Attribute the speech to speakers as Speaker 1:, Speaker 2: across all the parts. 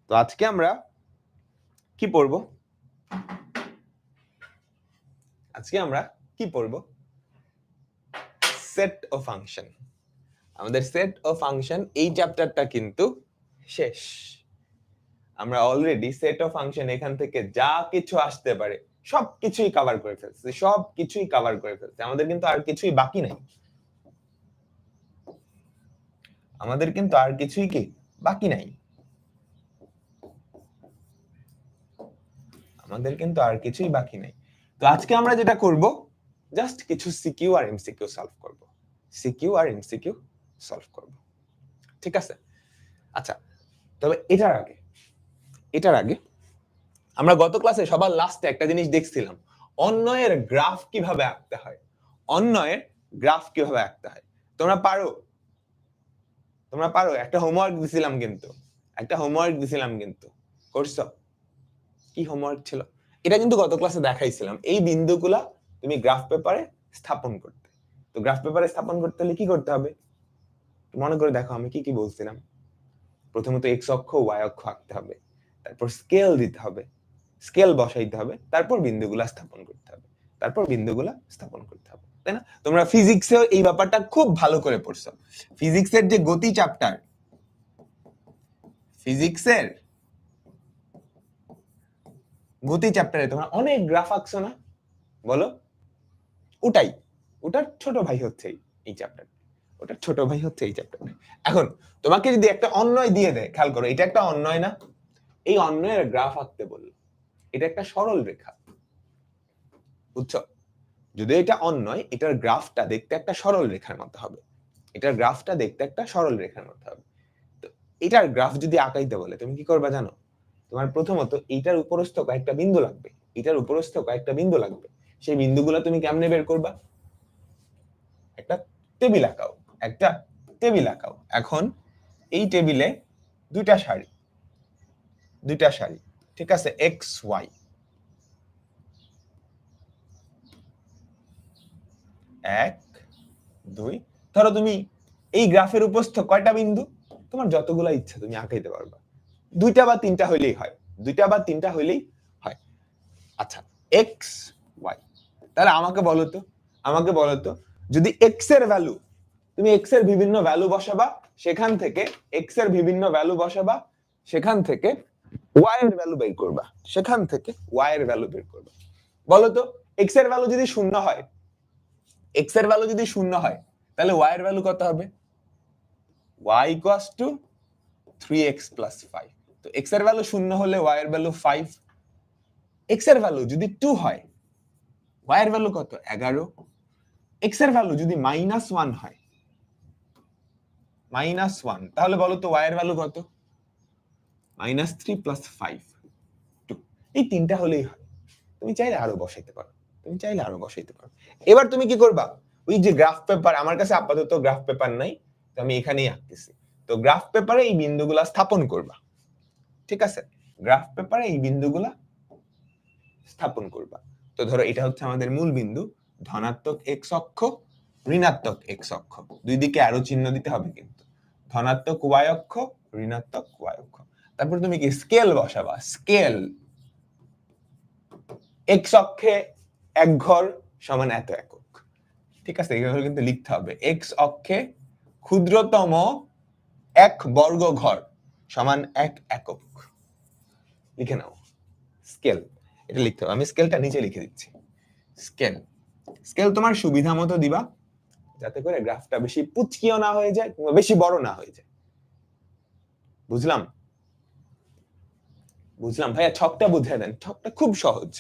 Speaker 1: তো আজকে আমরা কি পড়ব? সেট ও ফাংশন। আমাদের সেট ও ফাংশন এই চ্যাপ্টারটা কিন্তু শেষ। আমরা অলরেডি সেট ও ফাংশন এখান থেকে যা কিছু আসতে পারে সবকিছুই কভার করে ফেলছি। আমাদের কিন্তু আর কিছুই বাকি নাই। তো আজকে আমরা যেটা করব, জাস্ট কিছু সিকিউ আর এমসিকিউ সলভ করব। ঠিক আছে? আচ্ছা, তবে এটার আগে আমরা গত ক্লাসে সবার লাস্টে একটা জিনিস দেখছিলাম, অন্বয়ের গ্রাফ কিভাবে আঁকতে হয়। তোমরা পারো? একটা হোমওয়ার্ক দিছিলাম কিন্তু করছো? কি হোমওয়ার্ক ছিল? এটা কিন্তু গত ক্লাসে দেখাইছিলাম। এই বিন্দুগুলা তুমি গ্রাফ পেপারে স্থাপন করতে। তো গ্রাফ পেপারে স্থাপন করতে হলে কি করতে হবে? মনে করে দেখো আমি কি বলছিলাম। প্রথমত এক্স অক্ষ, ওয়াই অক্ষ আঁকতে হবে, তারপর স্কেল দিতে হবে, স্কেল বসাইতে হবে, তারপর বিন্দুগুলা স্থাপন করতে হবে, তাই না? তোমরা ফিজিক্সেও এই ব্যাপারটা খুব ভালো করে পড়ছো। ফিজিক্সের যে গতি চ্যাপ্টার, গতি চ্যাপ্টারে তোমরা অনেক গ্রাফ আঁকছো না? বলো। ওটার ছোট ভাই হচ্ছে এই চ্যাপ্টার। এখন তোমাকে যদি একটা অন্বয় দিয়ে দেয়, খেয়াল করো, এটা একটা অন্বয় না? এই অন্বয়ের গ্রাফ আঁকতে বলল, এটা একটা সরল রেখা, বুঝছো? যদি এটা অন্যয়, এটার গ্রাফটা দেখতে একটা সরল রেখার মতো হবে। তো এটার গ্রাফ যদি আঁকাইতে বলে তুমি কি করবা জানো? তোমার প্রথমত এইটার উপরস্থ কয়েকটা বিন্দু লাগবে। সেই বিন্দুগুলো তুমি কেমনে বের করবা? একটা টেবিল আঁকাও। এখন এই টেবিলে দুইটা সারি, ঠিক আছে? X y, 1 2। ধরো তুমি এই গ্রাফের উপস্থ কয়টা বিন্দু? তোমার যতগুলা ইচ্ছা তুমি আঁকাইতে পারবা। দুইটা বা তিনটা হইলেই হয়। আচ্ছা, এক্স ওয়াই। তাহলে আমাকে বলো তো যদি এক্স এর ভ্যালু, তুমি এক্স এর বিভিন্ন ভ্যালু বসাবা, সেখান থেকে ওয়াই এর ভ্যালু বের করবা, বলো তো এক্স এর ভ্যালু যদি শূন্য হয় তাহলে ওয়াই এর ভ্যালু কত হবে? y equals to 3x plus 5। তো x এর ভ্যালু শূন্য হলে y এর ভ্যালু 5। x এর ভ্যালু যদি 2 হয়, y এর ভ্যালু কত? 11। x এর ভ্যালু যদি -1 হয়, তাহলে বলো তো y এর ভ্যালু কত? -3 plus 5 2। এই তিনটা হলেই হয়। তুমি চাইলে আরো বসাইতে পারো। এবার তুমি কি করবা? ওই যে গ্রাফ পেপার, আমার কাছে আপাতত গ্রাফ পেপার নাই, তো আমি এখানেই আঁকতেছি। তো গ্রাফ পেপারে এই বিন্দুগুলা স্থাপন করবা, ঠিক আছে? তো ধরো এটা হচ্ছে আমাদের মূল বিন্দু, ধনাত্মক এক্স অক্ষ, ঋণাত্মক এক্স অক্ষ, দুই দিকে অ্যারো চিহ্ন দিতে হবে কিন্তু। ধনাত্মক ওয়াই অক্ষ, ঋণাত্মক ওয়াই অক্ষ। তারপর তুমি কি স্কেল বসাবা, এক্স অক্ষে 1 ঘর সমান এত একক, ঠিক আছে? এইভাবে কিন্তু লিখতে হবে, এক্স অক্ষে ক্ষুদ্রতম 1 বর্গ ঘর সমান 1 একক। লিখে নাও স্কেল, এটা লিখতে হবে। আমি স্কেলটা নিচে লিখে দিচ্ছি। স্কেল তোমার সুবিধা মতো দিবা, যাতে করে গ্রাফটা বেশি পুচকিও না হয়ে যায় কিংবা বেশি বড় না হয়ে যায়। বুঝলাম ভাইয়া? ছকটা বুঝিয়ে দেন। ছকটা খুব সহজ।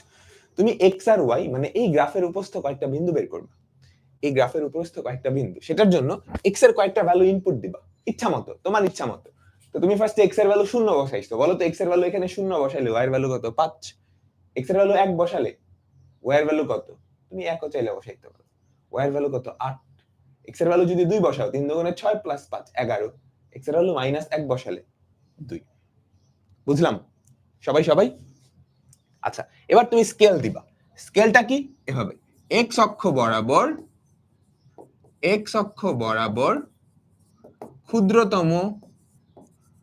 Speaker 1: তুমি এক্স আর ওয়াই মানে এই গ্রাফের উপস্থ কয়েকটা বিন্দু বের করবে, সেটার জন্য এক্স এর কয়েকটা ভ্যালু ইনপুট দিবা তোমার ইচ্ছা মতো। তো তুমি ফার্স্টে এক্স এর ভ্যালু 0 বসাইছো, বলো তো এক্স এর ভ্যালু এখানে 0 বসাইলে ওয়াই এর ভ্যালু কত? 5। এক্স এর ভ্যালু 1 বসালে ওয়াই এর ভ্যালু কত? তুমি 1 ও চাইলে বসাইতে পারো। ওয়াই এর ভ্যালু কত? 8। এক্স এর ভ্যালু যদি 2 বসাও, 3 দুগুণে 6 প্লাস 5 11। এক্স এর ভ্যালু -1 বসালে 2। বুঝলাম সবাই? আচ্ছা, এবার তুমি স্কেল দিবা। স্কেলটা কি? এভাবে এক্স অক্ষ বরাবর ক্ষুদ্রতম,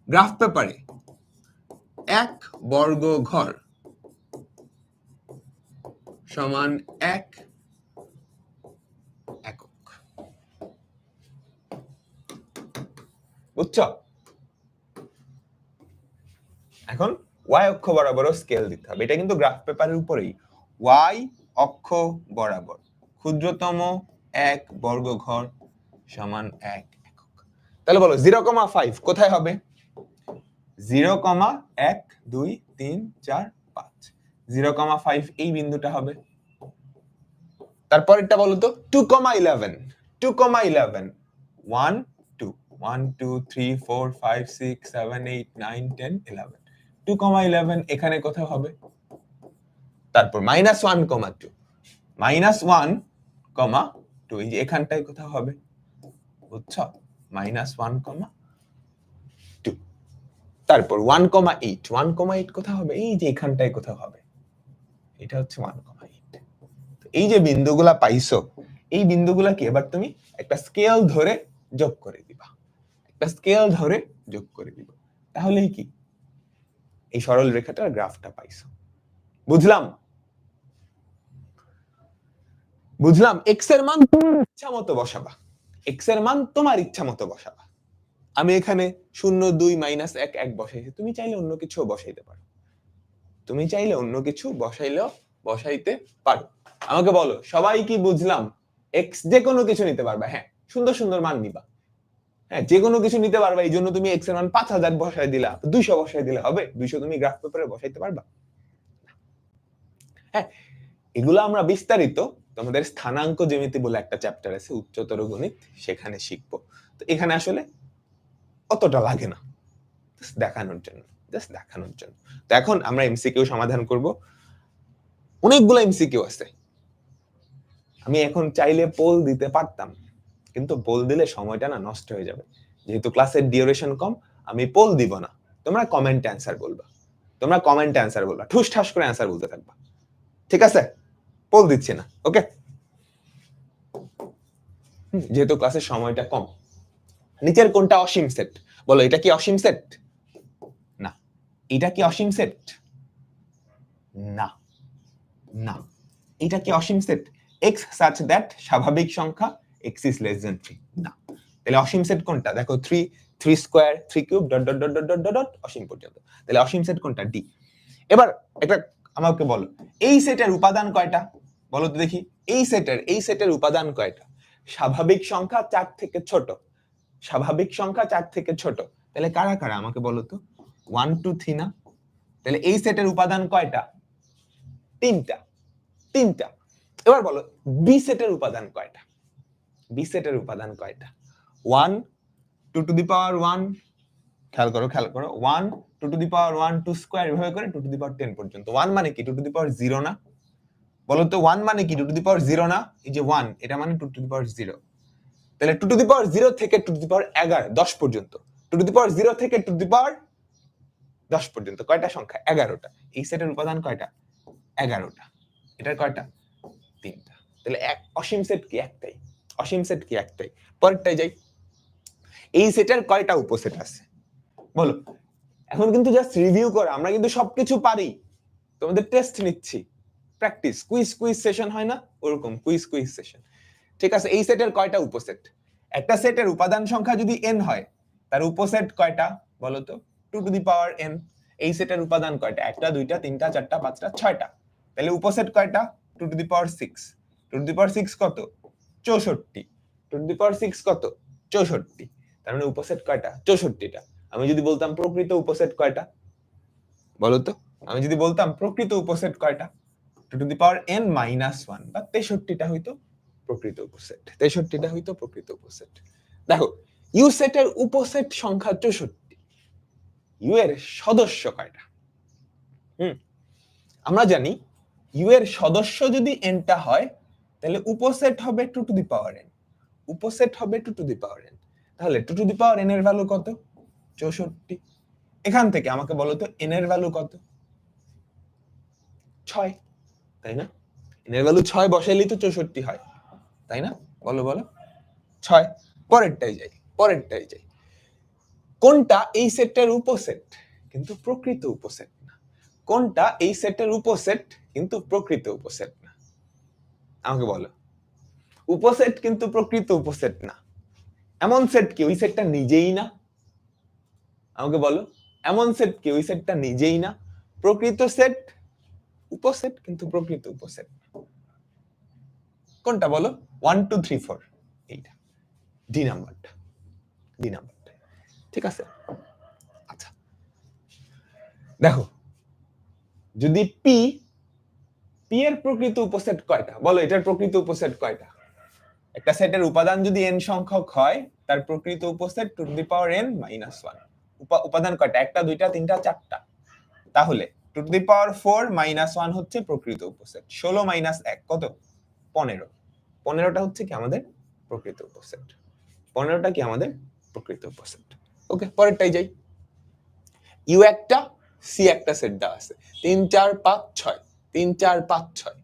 Speaker 1: গ্রাফ পেপারে এক বর্গ ঘর সমান এক একক। বুঝছো? এখন ওয়াই অক্ষ বরাবর স্কেল দিতে হবে। এটা কিন্তু গ্রাফ পেপারের উপরেই। ওয়াই অক্ষ বরাবর ক্ষুদ্রতম এক বর্গ ঘর সমান এক একক। তাহলে বলো 0,5 কোথায় হবে? 0,1 2 3 4 5 0,5 এই বিন্দুটা হবে। তারপরেরটা বলো তো 2,11 2,11 1 2 1 2 3 4 5 6 7 8 9 10 11 2,11 এখানে কোথাও হবে। তারপর -1,2 -1,2 এই যে এখানটায় কোথাও হবে। বুঝছো? -1,2 তারপর 1,8 1,8 কোথাও হবে। এই যে এখানটায় কোথাও হবে। এটা হচ্ছে 1,8। তো এই যে বিন্দুগুলা পাইছো, এই বিন্দুগুলা কি এবার তুমি একটা স্কেল ধরে যোগ করে দিবা। একটা স্কেল ধরে যোগ করে দিবা। তাহলেই কি এই সরল রেখাটার গ্রাফটা পাইছো। বুঝলাম? বুঝলাম। এক্স এর মান তোমার ইচ্ছা মতো বসাবা। এক্স এর মান তোমার ইচ্ছা মতো বসাবা। আমি এখানে 0 2 -1 1 বসাইছি। তুমি চাইলে অন্য কিছু বসাইতে পারো। তুমি চাইলে অন্য কিছু বসাইতে পারো। আমাকে বলো সবাই কি বুঝলাম? এক্স যে কোনো কিছু নিতে পারবা। হ্যাঁ, সুন্দর সুন্দর মান নিবা। হ্যাঁ, যে কোনো কিছু নিতে পারবা। এই জন্য তুমি এক্স এর মান 5000 বসাই দিলা, 200 বসাই দিলে হবে? 200 তুমি গ্রাফ পেপারে বসাইতে পারবা? হ্যাঁ, এগুলো আমরা বিস্তারিত তোমাদের স্থানাঙ্ক জ্যামিতি বলে একটা চ্যাপ্টার আছে উচ্চতর গণিত, সেখানে শিখবো। তো এখানে আসলে অতটা লাগে না, দেখানোর জন্য, জাস্ট দেখানোর জন্য। তো এখন আমরা এমসিকিউ সমাধান করব। অনেকগুলো এমসিকিউ আছে। আমি এখন চাইলে পোল দিতে পারতাম, কিন্তু পোল দিলে সময়টা না নষ্ট হয়ে যাবে। যেহেতু ক্লাসের ডিউরেশন কম, আমি পোল দিব না। তোমরা কমেন্টে অ্যানসার বলবা। তোমরা কমেন্টে অ্যানসার বলবা, ঠুস ঠাস করে অ্যানসার বলতে থাকবা। ঠিক আছে? পোল দিচ্ছি না। ওকে? যেহেতু ক্লাসের সময়টা কম। নিচের কোনটা অসীম সেট? বলো এটা কি অসীম সেট? না। এটা কি অসীম সেট? না। না। এটা কি অসীম সেট? x such that স্বাভাবিক সংখ্যা x is less than 3। না। তাহলে অসীম সেট কোনটা? দেখো 3 3 square 3 cube dot dot dot dot dot dot অসীম পর্যন্ত। তাহলে অসীম সেট কোনটা? ডি। এবার এটা আমাকে বলো, এই সেটের উপাদান কয়টা? বলো তো দেখি। এই সেটের উপাদান কয়টা? স্বাভাবিক সংখ্যা 4 থেকে ছোট। স্বাভাবিক সংখ্যা 4 থেকে ছোট। তাহলে কারা কারা আমাকে বলো তো? 1 2 3 না? তাহলে এই সেটের উপাদান কয়টা? তিনটা। তিনটা। এবার বলো বি সেটের উপাদান কয়টা? বি সেটের উপাদান কয়টা? 1 2 টু দি পাওয়ার 1, খেয়াল করো 1 2 টু দি পাওয়ার 1 2 স্কয়ার এভাবে করে 2 টু দি পাওয়ার 10 পর্যন্ত। 1 মানে কি? 2 টু দি পাওয়ার 0 না? বলো তো 1 মানে কি? 2 টু দি পাওয়ার 0 না? এই যে 1 এটা মানে 2 টু দি পাওয়ার 0। তাহলে 2 টু দি পাওয়ার 0 থেকে 2 টু দি পাওয়ার 11 10 পর্যন্ত। 2 টু দি পাওয়ার 0 থেকে 2 টু দি পাওয়ার 10 পর্যন্ত কয়টা সংখ্যা? 11টা। এই সেটের উপাদান কয়টা? 11টা। এটার কয়টা? তিনটা। তাহলে অসীম সেট কি? একটাই। অসীম সেট কি? একটাই। পরেরটাই যাই। এই সেটের কয়টা উপসেট আছে? বলো। এখন কিন্তু জাস্ট রিভিউ করা, আমরা কিন্তু সবকিছু পারি। তোমাদের টেস্ট নিচ্ছি, প্র্যাকটিস, কুইজ সেশন হয় না ওরকম কুইজ সেশন। ঠিক আছে? এই সেটের কয়টা উপসেট? একটা সেটের উপাদান সংখ্যা যদি n হয়, তার উপসেট কয়টা বলো তো? 2 টু দি পাওয়ার n। এই সেটের উপাদান কয়টা? একটা, দুইটা, তিনটা, চারটা, পাঁচটা, ছয়টা। তাহলে উপসেট কয়টা? 2 two the power 6। 2 two the পাওয়ার 6 কত? 64। 2 টু দি পাওয়ার 6 কত? 64। তার মানে উপসেট কয়টা? 64টা। আমি যদি বলতাম প্রকৃত উপসেট কয়টা? বলো তো। আমি যদি বলতাম প্রকৃত উপসেট কয়টা? 2 two the power n minus 1 বা 63টা হইতো প্রকৃত উপসেট। 63টা হইতো প্রকৃত উপসেট। দেখো, ইউ সেটের উপসেট সংখ্যা 64। ইউ এর সদস্য কয়টা? আমরা জানি ইউ এর সদস্য যদি n টা হয়, তাহলে উপসেট হবে 2 টু দি পাওয়ার n। উপসেট হবে 2 টু দি পাওয়ার n। তাহলে 2 টু দি পাওয়ার n এর ভ্যালু কত? 64। এখান থেকে আমাকে বলো তো n এর ভ্যালু কত? 6, তাই না? n এর ভ্যালু 6 বসাইলেই তো 64 হয়, তাই না? বলো বলো। 6। পরেরটাই যাই। কোনটা এই সেটটার উপসেট? কিন্তু প্রকৃত উপসেট না। কোনটা এই সেটের উপসেট কিন্তু প্রকৃত উপসেট না? আমাকে বলো। উপসেট কিন্তু প্রকৃত উপসেট না, এমন সেট কি ওই সেটটা নিজেই না? আমাকে বলো, এমন সেট কি ওই সেটটা নিজেই না? প্রকৃত সেট উপসেট কিন্তু প্রকৃত উপসেট। কোনটা বলো? 1 2 3 4 এইটা ডি নাম্বারটা, ডি নাম্বারটা। ঠিক আছে, আচ্ছা দেখো, যদি পি পি এর প্রকৃত উপসেট কয়টা বলো? এটার প্রকৃত উপসেট কয়টা? একটা সেটের উপাদান যদি n সংখ্যক হয়, তার প্রকৃত উপসেট two the power n minus 1। উপাদান কয়টা? একটা, দুইটা, তিনটা, চারটা। তাহলে টু দি পাওয়ার 4 মাইনাস 1 হচ্ছে প্রকৃত উপসেট। 16 মাইনাস 1 কত? 15। 15টা হচ্ছে কি আমাদের প্রকৃত উপসেট। 15টা কি আমাদের প্রকৃত উপসেট। ওকে, পরেরটাই যাই। ইউ একটা, সি একটা সেট দেওয়া আছে, 3 4 5 6, 3 4 5 6।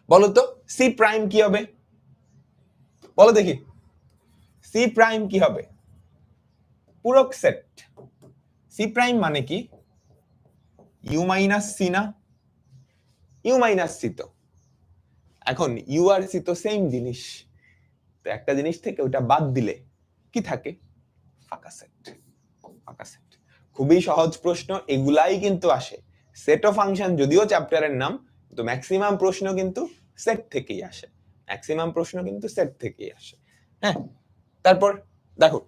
Speaker 1: বলো তো সি প্রাইম কি হবে? বলো দেখি, সি প্রাইম কি হবে? পূরক সেট। সি প্রাইম মানে কি? ইউ মাইনাস সি না? ইউ মাইনাস সি তো। এখন ইউ আর সি তো সেম জিনিস, তো একটা জিনিস থেকে ওটা বাদ দিলে কি থাকে? ফাঁকা সেট। ফাঁকা সেট। খুবই সহজ প্রশ্ন, এগুলাই কিন্তু আসে। সেট অফ ফাংশন যদিও চ্যাপ্টারের নাম, তো ম্যাক্সিমাম প্রশ্ন কিন্তু সেট থেকেই আসে। ম্যাক্সিমাম প্রশ্ন কিন্তু সেট থেকেই আসে। হ্যাঁ, তারপর দেখো,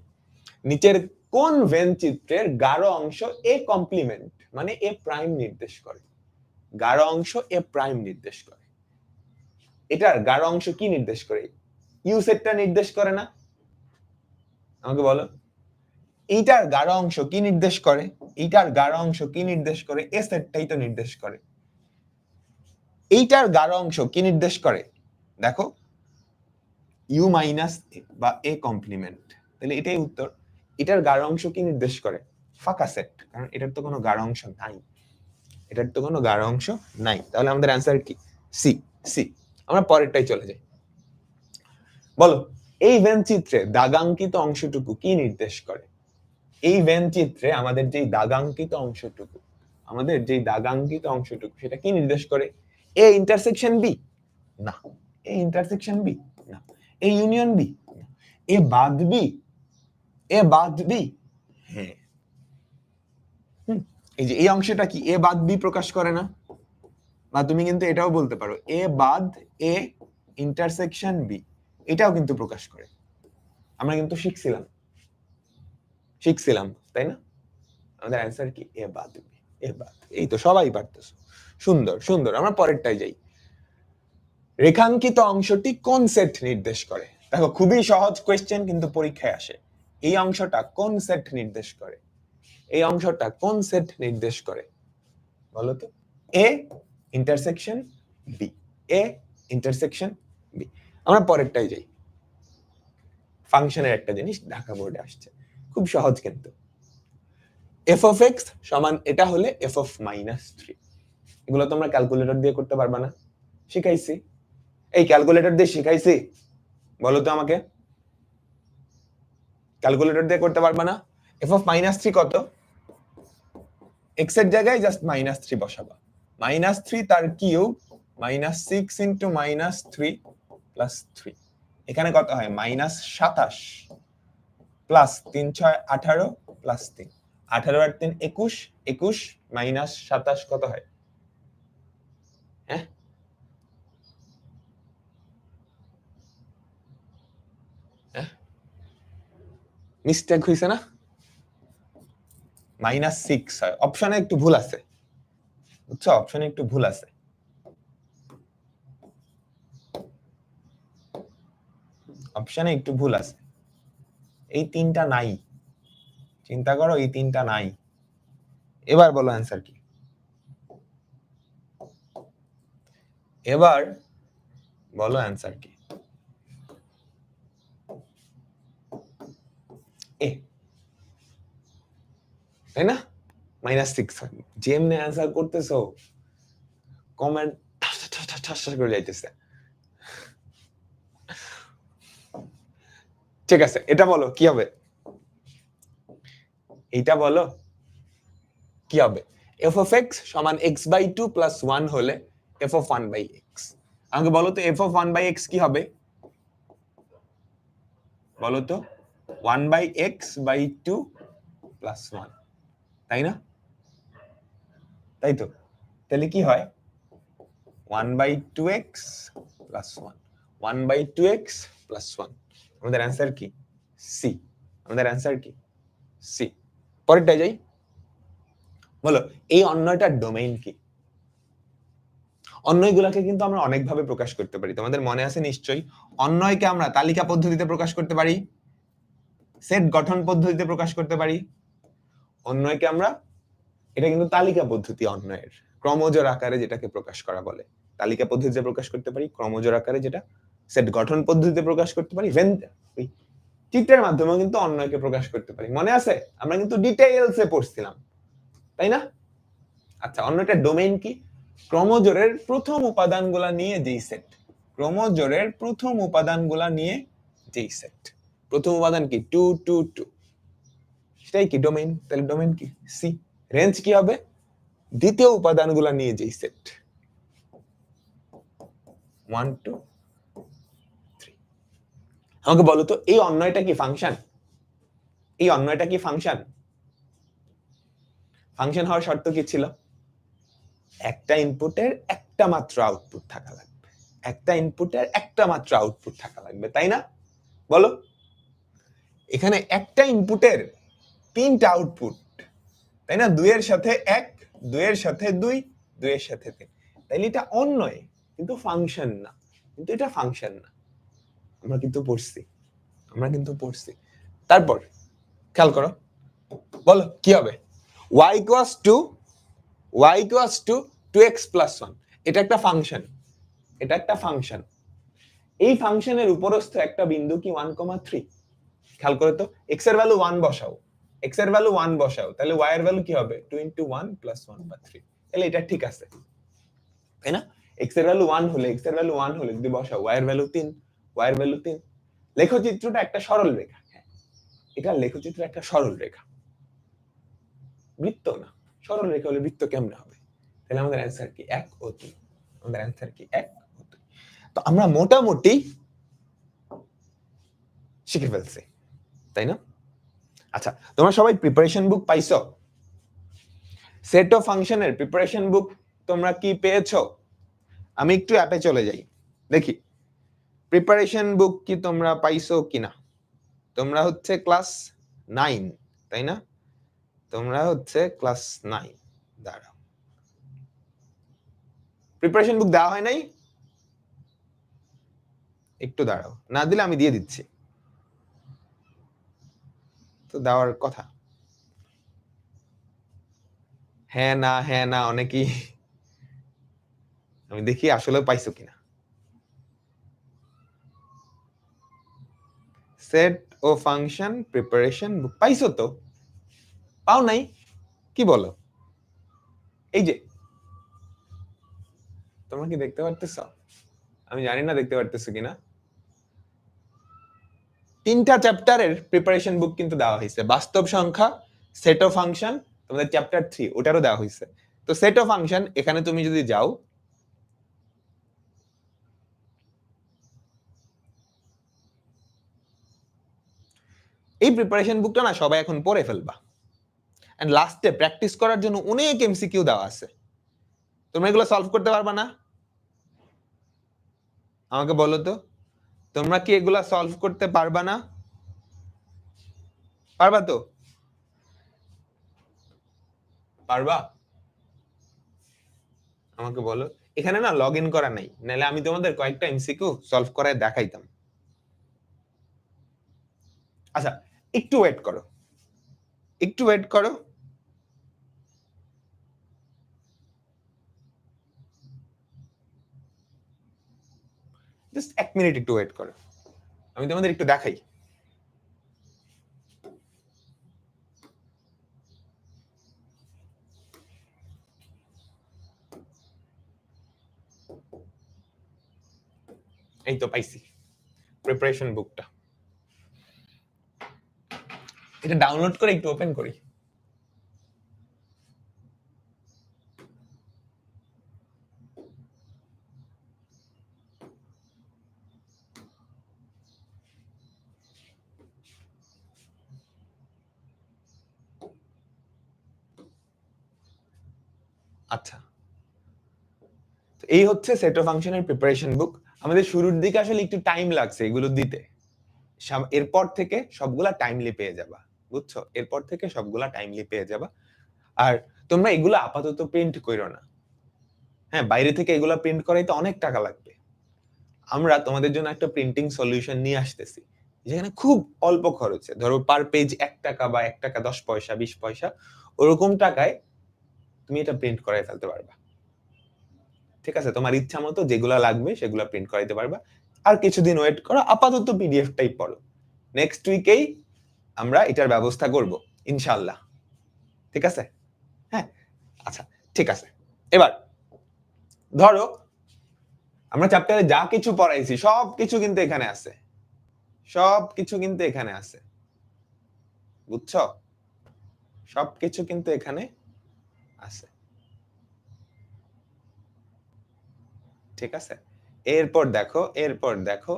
Speaker 1: নিচের কোন ভেন চিত্রের গাঢ় অংশ এ কমপ্লিমেন্ট মানে এ প্রাইম নির্দেশ করে? গাঢ় অংশ এ প্রাইম নির্দেশ করে। এটার গাঢ় অংশ কি নির্দেশ করে? ইউ সেটটা নির্দেশ করে না? আমাকে বলো, এইটার গাঢ় অংশ কি নির্দেশ করে? এইটার গাঢ় অংশ কি নির্দেশ করে? এ সেটটাই তো নির্দেশ করে। এইটার গাঢ় অংশ কি নির্দেশ করে? দেখো, ইউ মাইনাস বা এ কমপ্লিমেন্ট। তাহলে এটাই উত্তর। এটার গাঢ় অংশ কি নির্দেশ করে? ফাঁকা সেট, কারণ এটার তো কোনো গাঢ় অংশ নাই। এটার তো কোনো গাঢ় অংশ নাই। তাহলে আমাদের অ্যান্সার কি? সি। সি। আমরা পরেরটাই চলে যাই। বলো, এই ভেন চিত্রে দাগাঙ্কিত অংশটুকু কি নির্দেশ করে? এই ভেন চিত্রে আমাদের যে দাগাঙ্কিত অংশটুকু, সেটা কি নির্দেশ করে? এ ইন্টারসেকশন বি না, এ ইন্টারসেকশন বি না, এ ইউনিয়ন বি, এ বাদ বি, এ বাদ বি। হ্যাঁ, এই যে এই অংশটা কি এ বাদ বি প্রকাশ করে না? বা তুমি কিন্তু এটাও বলতে পারো এ বাদ এ ইন্টারসেকশন বি, এটাও কিন্তু প্রকাশ করে। আমরা কিন্তু শিখছিলাম, তাই না? আমাদের অ্যান্সার কি? এ বাদ বি। এ বাদ, এই তো সবাই পারতেছো। সুন্দর সুন্দর। আমরা পরেরটাই যাই। রেখাঙ্কিত অংশটি কোন সেট নির্দেশ করে? দেখো, খুবই সহজ কোয়েশ্চেন, কিন্তু পরীক্ষায় আসে। এই অংশটা কোন সেট নির্দেশ করে? এই অংশটা কোন সেট নির্দেশ করে বলো তো? A intersection B, A intersection B. আমরা পরেরটাই যাই। ফাংশনের একটা জিনিস ঢাকা বোর্ডে আসছে, খুব সহজ কিন্তু। এফ অফ এক্স সমান, এটা হলে এফ অফ মাইনাস 3। এগুলো তোমরা ক্যালকুলেটর দিয়ে করতে পারবা না, শিখাইছি। এই ক্যালকুলেটর দিয়ে শিখাইছি, বলো তো আমাকে, ক্যালকুলেটর দিয়ে করতে পারবা না? এফ অফ মাইনাস 3 কত? এক্স এর জায়গায় জাস্ট মাইনাস 3 বসাবা। মাইনাস 3 তার cube minus 6 into minus 3 plus 3। এখানে কত হয়? মাইনাস 27 প্লাস 3 6 18 প্লাস 3, 18 আর 3 21, 21 মাইনাস 27 কত হয়? হ্যাঁ, মিস্টেক হইছে না? মাইনাস 6 হয়। অপশনে একটু ভুল আছে, বুঝছো? অপশনে একটু ভুল আছে। অপশনে একটু ভুল আছে, এই তিনটা নাই। চিন্তা করো, এই তিনটা নাই। এবার বলো অ্যান্সার কি? এবার বলো অ্যান্সার কি? এ, তাই না? মাইনাস 6 হয়। যেমনি অ্যান্সার করতেছো, কমেন্ট ঠাস করে যাইতেছে। ঠিক আছে, এটা বলো কি হবে? এইটা বলো। কি হবে f of x সমান x/2 প্লাস 1 হলে f of 1/x। আমাকে বলো তো f of 1/x কি হবে? বলো তো 1/x/2 প্লাস 1, তাই না? তাই তো, তাহলে কি হয় 1/2x প্লাস 1, 1/2x প্লাস 1। আমাদের অ্যান্সার কি? সি। আমাদের অ্যান্সার কি? সি। পরেরটা যাই। বলো এই অন্যয়টার ডোমেইন কি? অন্যয়গুলোকে কিন্তু আমরা অনেকভাবে প্রকাশ করতে পারি। তোমাদের মনে আছে নিশ্চয়ই, অন্যয়কে আমরা তালিকা পদ্ধতিতে প্রকাশ করতে পারি, সেট গঠন পদ্ধতিতে প্রকাশ করতে পারি। অন্যয়কে আমরা, এটা কিন্তু তালিকা পদ্ধতি অন্যয়ের, ক্রমজোড় আকারে যেটাকে প্রকাশ করা বলে, তালিকা পদ্ধতিতে প্রকাশ করতে পারি, ক্রমজোড় আকারে যেটা সেট গঠন পদ্ধতিতে প্রকাশ করতে পারি, চিত্রের মাধ্যমে কিন্তু অন্যয়কে প্রকাশ করতে পারি। মনে আছে? আমরা কিন্তু ডিটেইলসে পড়ছিলাম, তাই না? আচ্ছা, অন্যটা ডোমেইন কি? ক্রমজোড়ের প্রথম উপাদানগুলা নিয়ে যেই সেট, ক্রমজোড়ের প্রথম উপাদানগুলা নিয়ে যেই সেট, প্রথম উপাদান কি 2 2 2, সেটাই কি ডোমেইন। তাহলে ডোমেইন কি? সি। রেঞ্জ কি হবে? দ্বিতীয় উপাদানগুলা নিয়ে যেই সেট 1 2 3। আমাকে বলো তো এই অন্যয়টা কি ফাংশন? এই অন্যয়টা কি ফাংশন? ফাংশন হওয়ার শর্ত কি ছিল? একটা ইনপুটের একটা মাত্র আউটপুট থাকা লাগবে, একটা ইনপুটের একটা মাত্র আউটপুট থাকা লাগবে, তাই না? বলো, এখানে একটা ইনপুটের তিনটা আউটপুট, তাই না? 2 এর সাথে 1, 2 এর সাথে 2, 2 এর সাথে 3। তাইলে এটা অন্যয়, কিন্তু ফাংশন না। কিন্তু এটা ফাংশন না, আমরা কিন্তু পড়ছি, আমরা কিন্তু পড়ছি। তারপর খেয়াল করো, বলো কি হবে? y equals to 2x plus 1, এটা একটা ফাংশন, এটা একটা ফাংশন। এই ফাংশনের উপরস্থ একটা বিন্দু কি 1,3? খেয়াল করে তো, x এর ভ্যালু 1 বসাও, x এর ভ্যালু 1 বসাও, তাহলে y এর ভ্যালু কি হবে? 2 * 1 + 1/3। তাহলে এটা ঠিক আছে, তাই না? x এর ভ্যালু 1 হলে, x এর ভ্যালু 1 হলে যদি বসাও, y এর ভ্যালু 3, y এর ভ্যালু 3। লেখচিত্রটা একটা সরল রেখা, হ্যাঁ এটা লেখচিত্র একটা সরল রেখা, বৃত্ত না। সরল রেখা হলে বৃত্ত কেমনে হবে? তাহলে আমাদের অ্যান্সার কি 1 ও 2। আমাদের অ্যান্সার কি 1 ও 2। তো আমরা মোটামুটি শিখে ফেলছি, তাই না? আচ্ছা, তোমরা সবাই প্রিপারেশন বুক পাইছো? সেট অফ ফাংশনের প্রিপারেশন বুক তোমরা কি পেয়েছো? আমি একটু অ্যাপে চলে যাই, দেখি প্রিপারেশন বুক কি তোমরা পাইছো কিনা। তোমরা হচ্ছে ক্লাস 9, তাই না? তোমরা হচ্ছে ক্লাস 9। দাঁড়াও, প্রিপারেশন বুক দেওয়া হয় নাই? একটু দাঁড়াও, না দিলে আমি দিয়ে দিচ্ছি, তো দেওয়ার কথা। হ্যাঁ না অনেকেই, আমি দেখি আসলে পাইছো কিনা। সেট ও ফাংশন প্রিপারেশন বুক পাইছো তো? পাও নাই? কি বলো? এই যে, তোমরা কি দেখতে পারতেছো? আমি জানি না দেখতে পারতেছো কিনা। 3টা চ্যাপ্টারের প্রিপারেশন বুক কিন্তু দেওয়া হয়েছে, বাস্তব সংখ্যা, সেট অফ ফাংশন, তোমাদের চ্যাপ্টার 3 ওটারও দেওয়া হয়েছে। তো সেট অফ ফাংশন, এখানে তুমি যদি যাও, এই প্রিপারেশন বুকটা না সবাই এখন পড়ে ফেলবা, এন্ড লাস্টে প্র্যাকটিস করার জন্য অনেক এমসিকিউ দেওয়া আছে। তোমরা এগুলো সলভ করতে পারবা না? আমাকে বলো তো, তোমরা কি এগুলা সলভ করতে পারবা না? পারবা তো? পারবা? আমাকে বলো। এখানে না লগ ইন করা নাই, নাহলে আমি তোমাদের কয়েকটা এমসিকিউ সলভ করে দেখাইতাম। আচ্ছা, একটু ওয়েট করো, একটু ওয়েট করো। জাস্ট 1 মিনিট একটু ওয়েট করো, আমি তোমাদের একটু দেখাই। এই তো পাইছি প্রিপারেশন বুকটা, এটা ডাউনলোড করে একটু ওপেন করি। আচ্ছা, এই হচ্ছে সেট অফ ফাংশনের প্রিপারেশন বুক। আমাদের শুরুর দিকে আসলে একটু টাইম লাগছে এগুলো দিতে, এরপর থেকে সবগুলা টাইমলি পেয়ে যাবা, বুঝছো? এরপর থেকে সবগুলা টাইমলি পেয়ে যাবা। আর তোমরা এগুলো আপাতত প্রিন্ট করো না, হ্যাঁ, বাইরে থেকে এগুলা প্রিন্ট করাইতে অনেক টাকা লাগবে। আমরা তোমাদের জন্য একটা প্রিন্টিং সলিউশন নিয়ে আসতেছি, যেখানে খুব অল্প খরচে, ধরো পার পেজ 1 টাকা বা 1 টাকা 10 পয়সা 20 পয়সা ওরকম টাকায় তুমি এটা প্রিন্ট করাই ফেলতে পারবা। ঠিক আছে, তোমার ইচ্ছা মতো যেগুলা লাগবে সেগুলা প্রিন্ট করাইতে পারবা। আর কিছুদিন ওয়েট করো, আপাতত পিডিএফটাই পড়ো। নেক্সট উইকেই আমরা এটার ব্যবস্থা করব ইনশাআল্লাহ। ঠিক আছে? হ্যাঁ, আচ্ছা, ঠিক আছে। এবার ধরো আমরা চ্যাপ্টারে যা কিছু পড়াইছি সব কিছু কিন্তু এখানে আছে, সব কিছু কিন্তু এখানে আছে, বুঝছো? সব কিছু কিন্তু এখানে আছে। ঠিক আছে, এরপর দেখো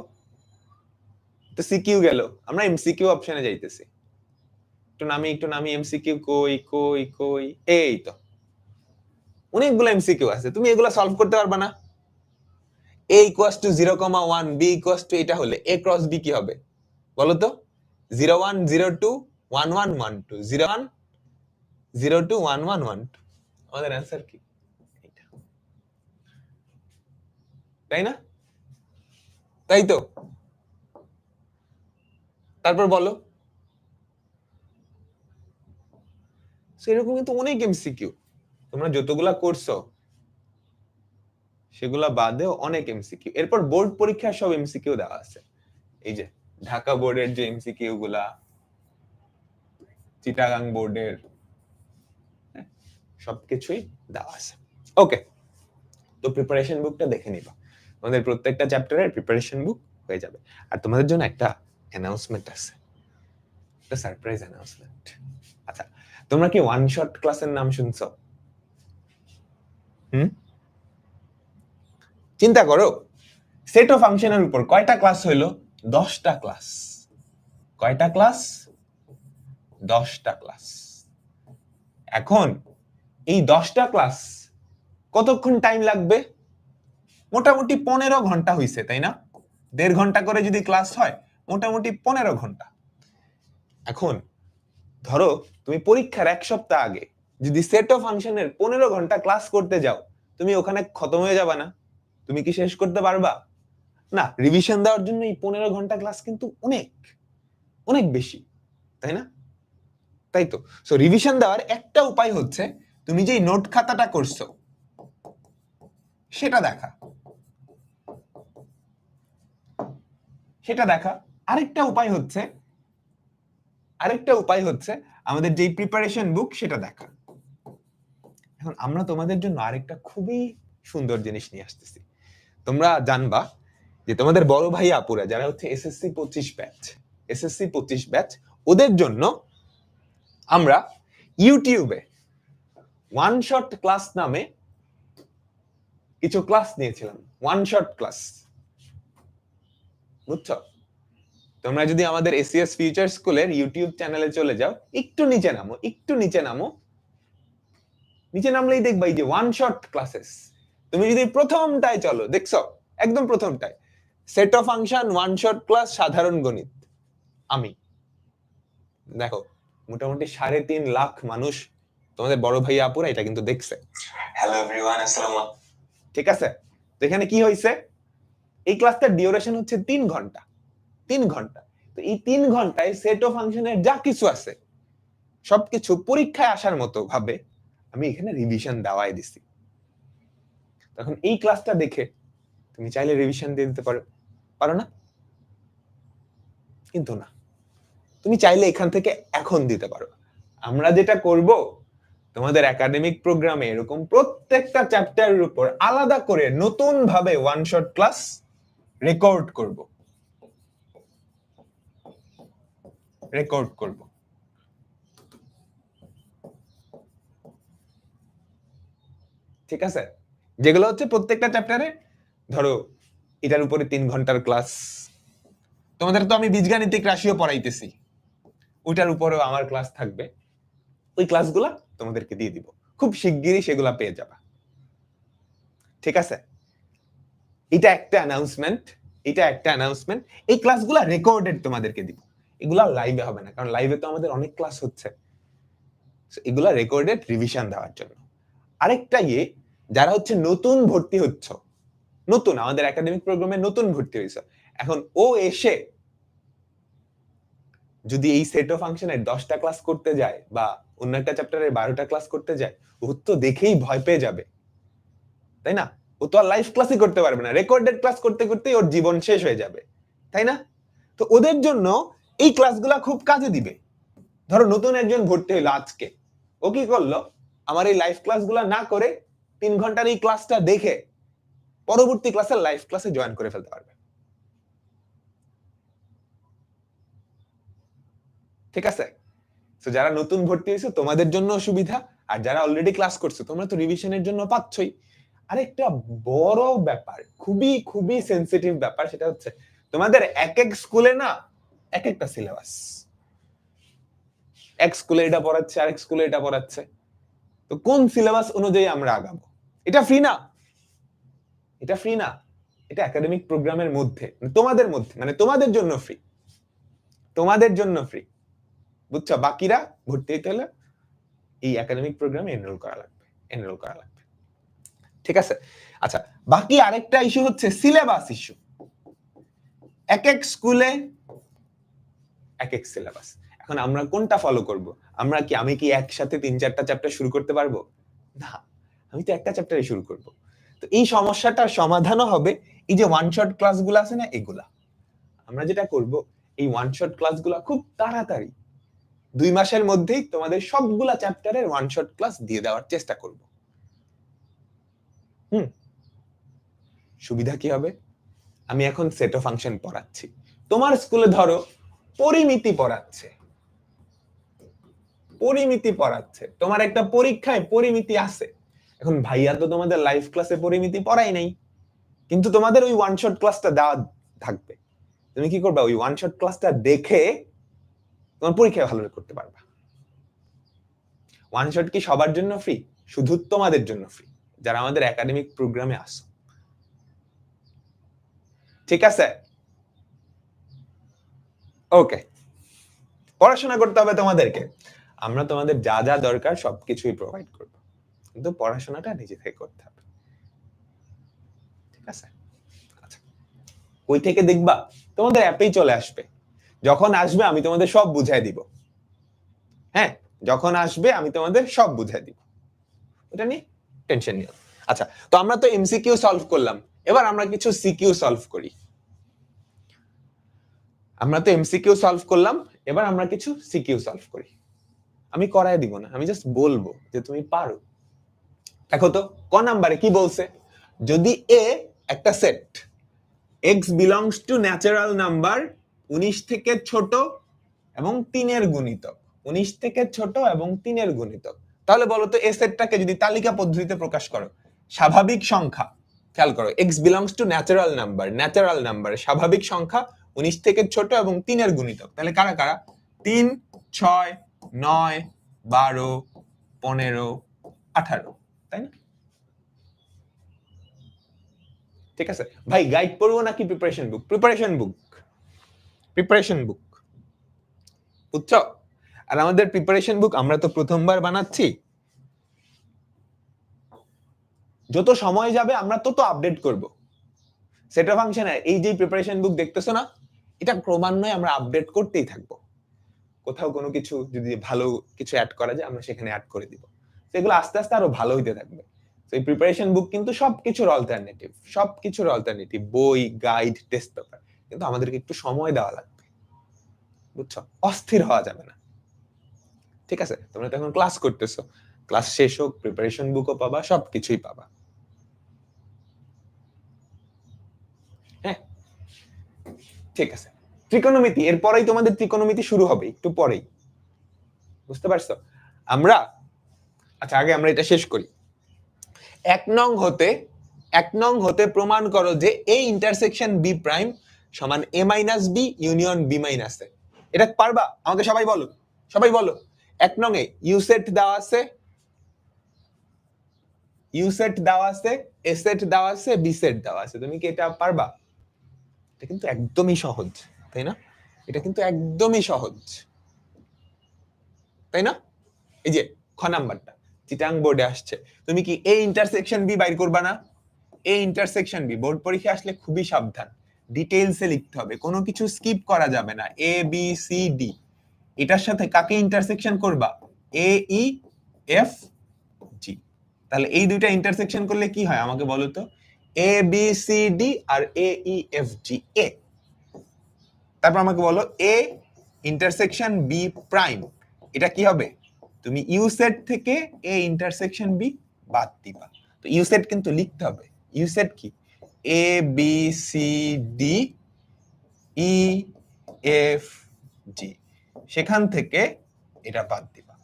Speaker 1: তো সিকিউ গেল, আমরা এমসিকিউ অপশনে যাইতেছি। একটু নামি এমসিকিউ কই কই কই, এই তো অনেকগুলো এমসিকিউ আছে, তুমি এগুলো সলভ করতে পারবা না? a equals to 0,1, b equals to, এটা হলে a ক্রস b কি হবে বলো তো? 0 1 0 2 1 1 1 2, 0 1 0 2 1 1 1 2, আমাদের অ্যান্সার কি? এটা, তাই না? তাই তো, তারপর বলো। সেরকম কিন্তু অনেক এমসিকিউ, তোমরা যতগুলা করছো সেগুলা বাদেও অনেক এমসিকিউ। এরপর বোর্ড পরীক্ষার সব এমসিকিউ দেওয়া আছে, এই যে ঢাকা বোর্ডের যে এমসিকিউ গুলা, চিটাগাং বোর্ডের, সবকিছুই দেওয়া আছে। ওকে, তো প্রিপারেশন বুকটা দেখে নিবা, আমাদের প্রত্যেকটা চ্যাপ্টারের প্রিপারেশন বুক হয়ে যাবে। আর তোমাদের জন্য একটা অ্যানাউন্সমেন্ট আছে, একটা সারপ্রাইজ অ্যানাউন্সমেন্ট। আচ্ছা, তোমরা কি ওয়ান শট ক্লাসের নাম শুনছো? চিন্তা করো, সেট অফ ফাংশনের উপর কয়টা ক্লাস হইলো? 10টা ক্লাস। কয়টা ক্লাস? 10টা ক্লাস। এখন এই 10টা ক্লাস কতক্ষণ টাইম লাগবে? মোটামুটি 15 ঘন্টা হইছে, তাই না? 1.5 ঘন্টা করে যদি ক্লাস হয়, মোটামুটি 15 ঘন্টা। এখন ধরো তুমি পরীক্ষার 1 সপ্তাহ আগে যদি সেট অফ ফাংশনের 15 ঘন্টা ক্লাস করতে যাও, তুমি ওখানে খতম হয়ে যাবা না? তুমি কি শেষ করতে পারবা? না, রিভিশন দেওয়ার জন্য এই 15 ঘন্টা ক্লাস কিন্তু অনেক অনেক বেশি, তাই না? তাই তো, সো রিভিশন দেওয়ার একটা উপায় হচ্ছে তুমি যেই নোট খাতাটা করছো সেটা দেখা, আরেকটা উপায় হচ্ছে আমাদের যেই প্রিপারেশন বুক সেটা দেখা। এখন আমরা তোমাদের জন্য আরেকটা খুবই সুন্দর জিনিস নিয়ে আসতেছি। তোমরা জানবা যে তোমাদের বড় ভাই আপুরা যারা হচ্ছে এসএসসি 25 ব্যাচ, ওদের জন্য আমরা ইউটিউবে ওয়ান শট ক্লাস নামে কিছু ক্লাস নিয়েছিলাম। ওয়ান শট ক্লাস, বুঝছো? তোমরা যদি আমাদের এসিএস ফিউচার স্কুলের ইউটিউব চ্যানেলে চলে যাও, একটু নিচে নামলেই দেখবা এই যে ওয়ান শট ক্লাসেস। তুমি যদি প্রথমটায় চলো, দেখছো একদম প্রথমটায় set of function one shot class সাধারণ গণিত, আমি দেখো মোটামুটি 3.5 লাখ মানুষ, তোমাদের বড় ভাই আপুরা এটা কিন্তু দেখছে। হ্যালো এভরিওয়ান, আসসালামু আলাইকুম। ঠিক আছে, তো এখানে কি হইছে? এই ক্লাসটার ডিউরেশন হচ্ছে 3 ঘন্টা। 3 ঘন্টা, তো এই 3 ঘন্টায় সেট অফ ফাংশনের যা কিছু আছে সবকিছু পরীক্ষায় আসার মতো ভাবে আমি এখানে রিভিশন দেওয়াই দিছি। তখন এই ক্লাসটা দেখে তুমি চাইলে রিভিশন দিয়ে দিতে পারো না? কিন্তু না, তুমি চাইলে এখান থেকে এখন দিতে পারো। আমরা যেটা করব, তোমাদের একাডেমিক প্রোগ্রামে এরকম প্রত্যেকটা চ্যাপ্টারের উপর আলাদা করে নতুন ভাবে ওয়ান শট ক্লাস রেকর্ড করব। ঠিক আছে, যেগুলো হচ্ছে প্রত্যেকটা চ্যাপ্টারে, ধরো এটার উপরে 3 ঘন্টার ক্লাস, তোমাদের তো আমি বীজগাণিতিক রাশিও পড়াইতেছি, ওইটার উপরেও আমার ক্লাস থাকবে, ওই ক্লাসগুলা তোমাদেরকে দিয়ে দিব খুব শিগগিরই সেগুলা পেয়ে যাবা। ঠিক আছে, এটা একটা অ্যানাউন্সমেন্ট। এই ক্লাসগুলা রেকর্ডেড তোমাদেরকে দিব, এগুলা লাইভে হবে না, কারণ লাইভে তো আমাদের অনেক ক্লাস হচ্ছে। এগুলা রেকর্ডেড রিভিশন দেওয়ার জন্য। আরেকটা যারা হচ্ছে নতুন ভর্তি হচ্ছ, নতুন আমাদের একাডেমিক প্রোগ্রামে নতুন ভর্তি হয়েছে, এখন ও এসে যদি এই সেট অফ ফাংশনের 10টা ক্লাস করতে যায় বা অন্য একটা চ্যাপ্টারের 12টা ক্লাস করতে যায়, ও তো দেখেই ভয় পেয়ে যাবে, তাই না? ও তো আর লাইভ ক্লাসই করতে পারবে না, রেকর্ডেড ক্লাস করতে করতেই ওর জীবন শেষ হয়ে যাবে, তাই না? তো ওদের জন্য এই ক্লাসগুলা খুব কাজে দিবে। ধরো নতুন একজন ভর্তি হইলো আজকে, ও কি করলো, আমার এই লাইভ ক্লাসগুলা না করে 3 ঘন্টার এই ক্লাসটা দেখে পরবর্তী ক্লাসে লাইভ ক্লাসে জয়েন করে ফেলতে পারবে। ঠিক আছে, তো যারা নতুন ভর্তি হয়েছে তোমাদের জন্য সুবিধা, আর যারা অলরেডি ক্লাস করছো তোমরা তো রিভিশনের জন্য পাচ্ছই। আরেকটা বড় ব্যাপার, খুবই খুবই সেনসিটিভ ব্যাপার, সেটা হচ্ছে তোমাদের এক এক স্কুলে না এক একটা সিলেবাস, এক স্কুলে এটা পড়াচ্ছে আরেক স্কুলে এটা পড়াচ্ছে, তো কোন সিলেবাস অনুযায়ী আমরা আগাবো? এটা ফ্রি না, এটা ফ্রি না, এটা একাডেমিক প্রোগ্রামের মধ্যে, তোমাদের মধ্যে, মানে তোমাদের জন্য ফ্রি, তোমাদের জন্য ফ্রি, বুঝছো? বাকিরা ভর্তি হতে হলে এই একাডেমিক প্রোগ্রামে এনরোল করা লাগবে। ঠিক আছে, আচ্ছা, বাকি আরেকটা ইস্যু হচ্ছে সিলেবাস ইস্যু। এক এক স্কুলে এক এক সিলেবাস। এখন আমরা কোনটা ফলো করব? আমি কি একসাথে 3-4টা চ্যাপ্টার শুরু করতে পারবো? না, আমি তো একটা চ্যাপ্টারে শুরু করব। তো এই সমস্যাটার সমাধানও হবে এই যে ওয়ান শট ক্লাসগুলো আছে না, এগুলা আমরা যেটা করব, এই ওয়ান শট ক্লাসগুলো খুব তাড়াতাড়ি 2 মাসের মধ্যেই তোমাদের সবগুলা চ্যাপ্টারের ওয়ান শট ক্লাস দিয়ে দেওয়ার চেষ্টা করব। সুবিধা কি হবে? আমি এখন সেট অফ ফাংশন পড়াচ্ছি, তোমার স্কুলে ধরো পরিমিতি পড়াচ্ছে, তোমার একটা পরীক্ষায় পরিমিতি আছে। এখন ভাইয়া তো তোমাদের লাইভ ক্লাসে পরিমিতি পড়াই নাই, কিন্তু তোমাদের ওই ওয়ান শট ক্লাসটা দেওয়া থাকবে। তুমি কি করবা? ওই ওয়ান শট ক্লাসটা দেখে তোমার পরীক্ষায় ভালো করতে পারবা। ওয়ান শট কি সবার জন্য ফ্রি? শুধু তোমাদের জন্য ফ্রি, যারা আমাদের একাডেমিক প্রোগ্রামে আসো। ঠিক আছে, ওকে, পড়াশোনা করতে হবে তোমাদেরকে, আমরা তোমাদের যা যা দরকার সবকিছুই প্রোভাইড করব, কিন্তু পড়াশোনাটা নিজে থেকে করতে হবে। ঠিক আছে, আচ্ছা, কই থেকে দেখবা? তোমাদের অ্যাপেই চলে আসবে, যখন আসবে আমি তোমাদের সব বুঝাই দিব। হ্যাঁ, যখন আসবে আমি তোমাদের সব বুঝাই দিব, এটা নিয়ে টেনশন নিও। আচ্ছা, তো আমরা তো এমসিকিউ সলভ করলাম, এবার আমরা কিছু সিকিউ সলভ করি। এবার আমরা কিছু সিকিউ সলভ করি। আমি করায় দিব না, আমি জাস্ট বলবো যে তুমি পারো। দেখো তো ক নাম্বারে কি বলছে, যদি এ একটা set x belongs to natural number 19 থেকে ছোট এবং 3-এর গুণিতক, 19 থেকে ছোট এবং 3-এর গুণিতক, তাহলে বলো তো এই সেটটাকে যদি তালিকা পদ্ধতিতে প্রকাশ করো, স্বাভাবিক সংখ্যা, খেয়াল করো, x belongs to natural number স্বাভাবিক সংখ্যা 19 থেকে ছোট এবং 3-এর গুণিতক, তাহলে কারা কারা? 3, 6, 9, 12, 15, 18, তাই না? ঠিক আছে ভাই, গাইড পড়বো নাকি প্রিপারেশন বুক? প্রিপারেশন বুক, বুঝছো? আর আমাদের প্রিপারেশন বুক আমরা তো প্রথমবার বানাচ্ছি, যত সময় যাবে আমরা তত আপডেট করব। সেট অফ ফাংশনের এই যে প্রিপারেশন বুক দেখতেছো না, এটা ক্রমান্বয়ে আমরা আপডেট করতেই থাকবো। কোথাও কোনো কিছু যদি ভালো কিছু অ্যাড করা যায় আমরা সেখানে অ্যাড করে দিব, সেগুলো আস্তে আস্তে আরো ভালো হইতে থাকবে। তো এই প্রিপারেশন বুক কিন্তু সবকিছুর অল্টারনেটিভ, বই, গাইড, টেস্ট পেপার, কিন্তু আমাদেরকে একটু সময় দেওয়া লাগবে, বুঝছো? অস্থির হওয়া যাবে না। ঠিক আছে, তোমরা তো এখন ক্লাস করতেছো, ক্লাস শেষ হোক, প্রিপারেশন বুকও পাবা, সবকিছুই পাবা। হ্যাঁ, ঠিক আছে। ত্রিকোণমিতি, এরপরেই তোমাদের ত্রিকোণমিতি শুরু হবে, একটু পরেই, বুঝতে পারছো? আচ্ছা, আগে আমরা এটা শেষ করি। 1 নং হতে প্রমাণ করো যে a ইন্টারসেকশন b প্রাইম সমান a minus b union b minus a। এটা পারবা? আমাকে সবাই বলো। 1 নং এ ইউ সেট দেওয়া আছে, ইউ সেট দেওয়া আছে, এ সেট দেওয়া আছে, বি সেট দেওয়া আছে, তুমি কি এটা পারবা? এটা কিন্তু একদমই সহজ, তাই না? এটা কিন্তু একদমই সহজ, তাই না? এই যে খ নাম্বারটা চিটাং বোর্ডে আসছে, তুমি কি এ ইন্টারসেকশন বি বাইর করবা না? এ ইন্টারসেকশন বি বোর্ড পরীক্ষা আসলে খুবই সাবধান, ডিটেইলসে লিখতে হবে, কোনো কিছু স্কিপ করা যাবে না। এ বি সি ডি, এটার সাথে কাকে ইন্টারসেকশন করবা? এ ই এফ জি। তাহলে এই দুইটা ইন্টারসেকশন করলে কি হয় আমাকে বলো তো? এ বি সি ডি আর এ ই এফ জি, এ। তারপর আমাকে বলো এ ইন্টারসেকশন বি প্রাইম, এটা কি হবে? তুমি ইউ সেট থেকে এ ইন্টারসেকশন বি বাদ দিবা। তো ইউ সেট কিন্তু লিখতে হবে। ইউ সেট কি? A B C D E F G, সেখান থেকে এটা বাদ দিবা।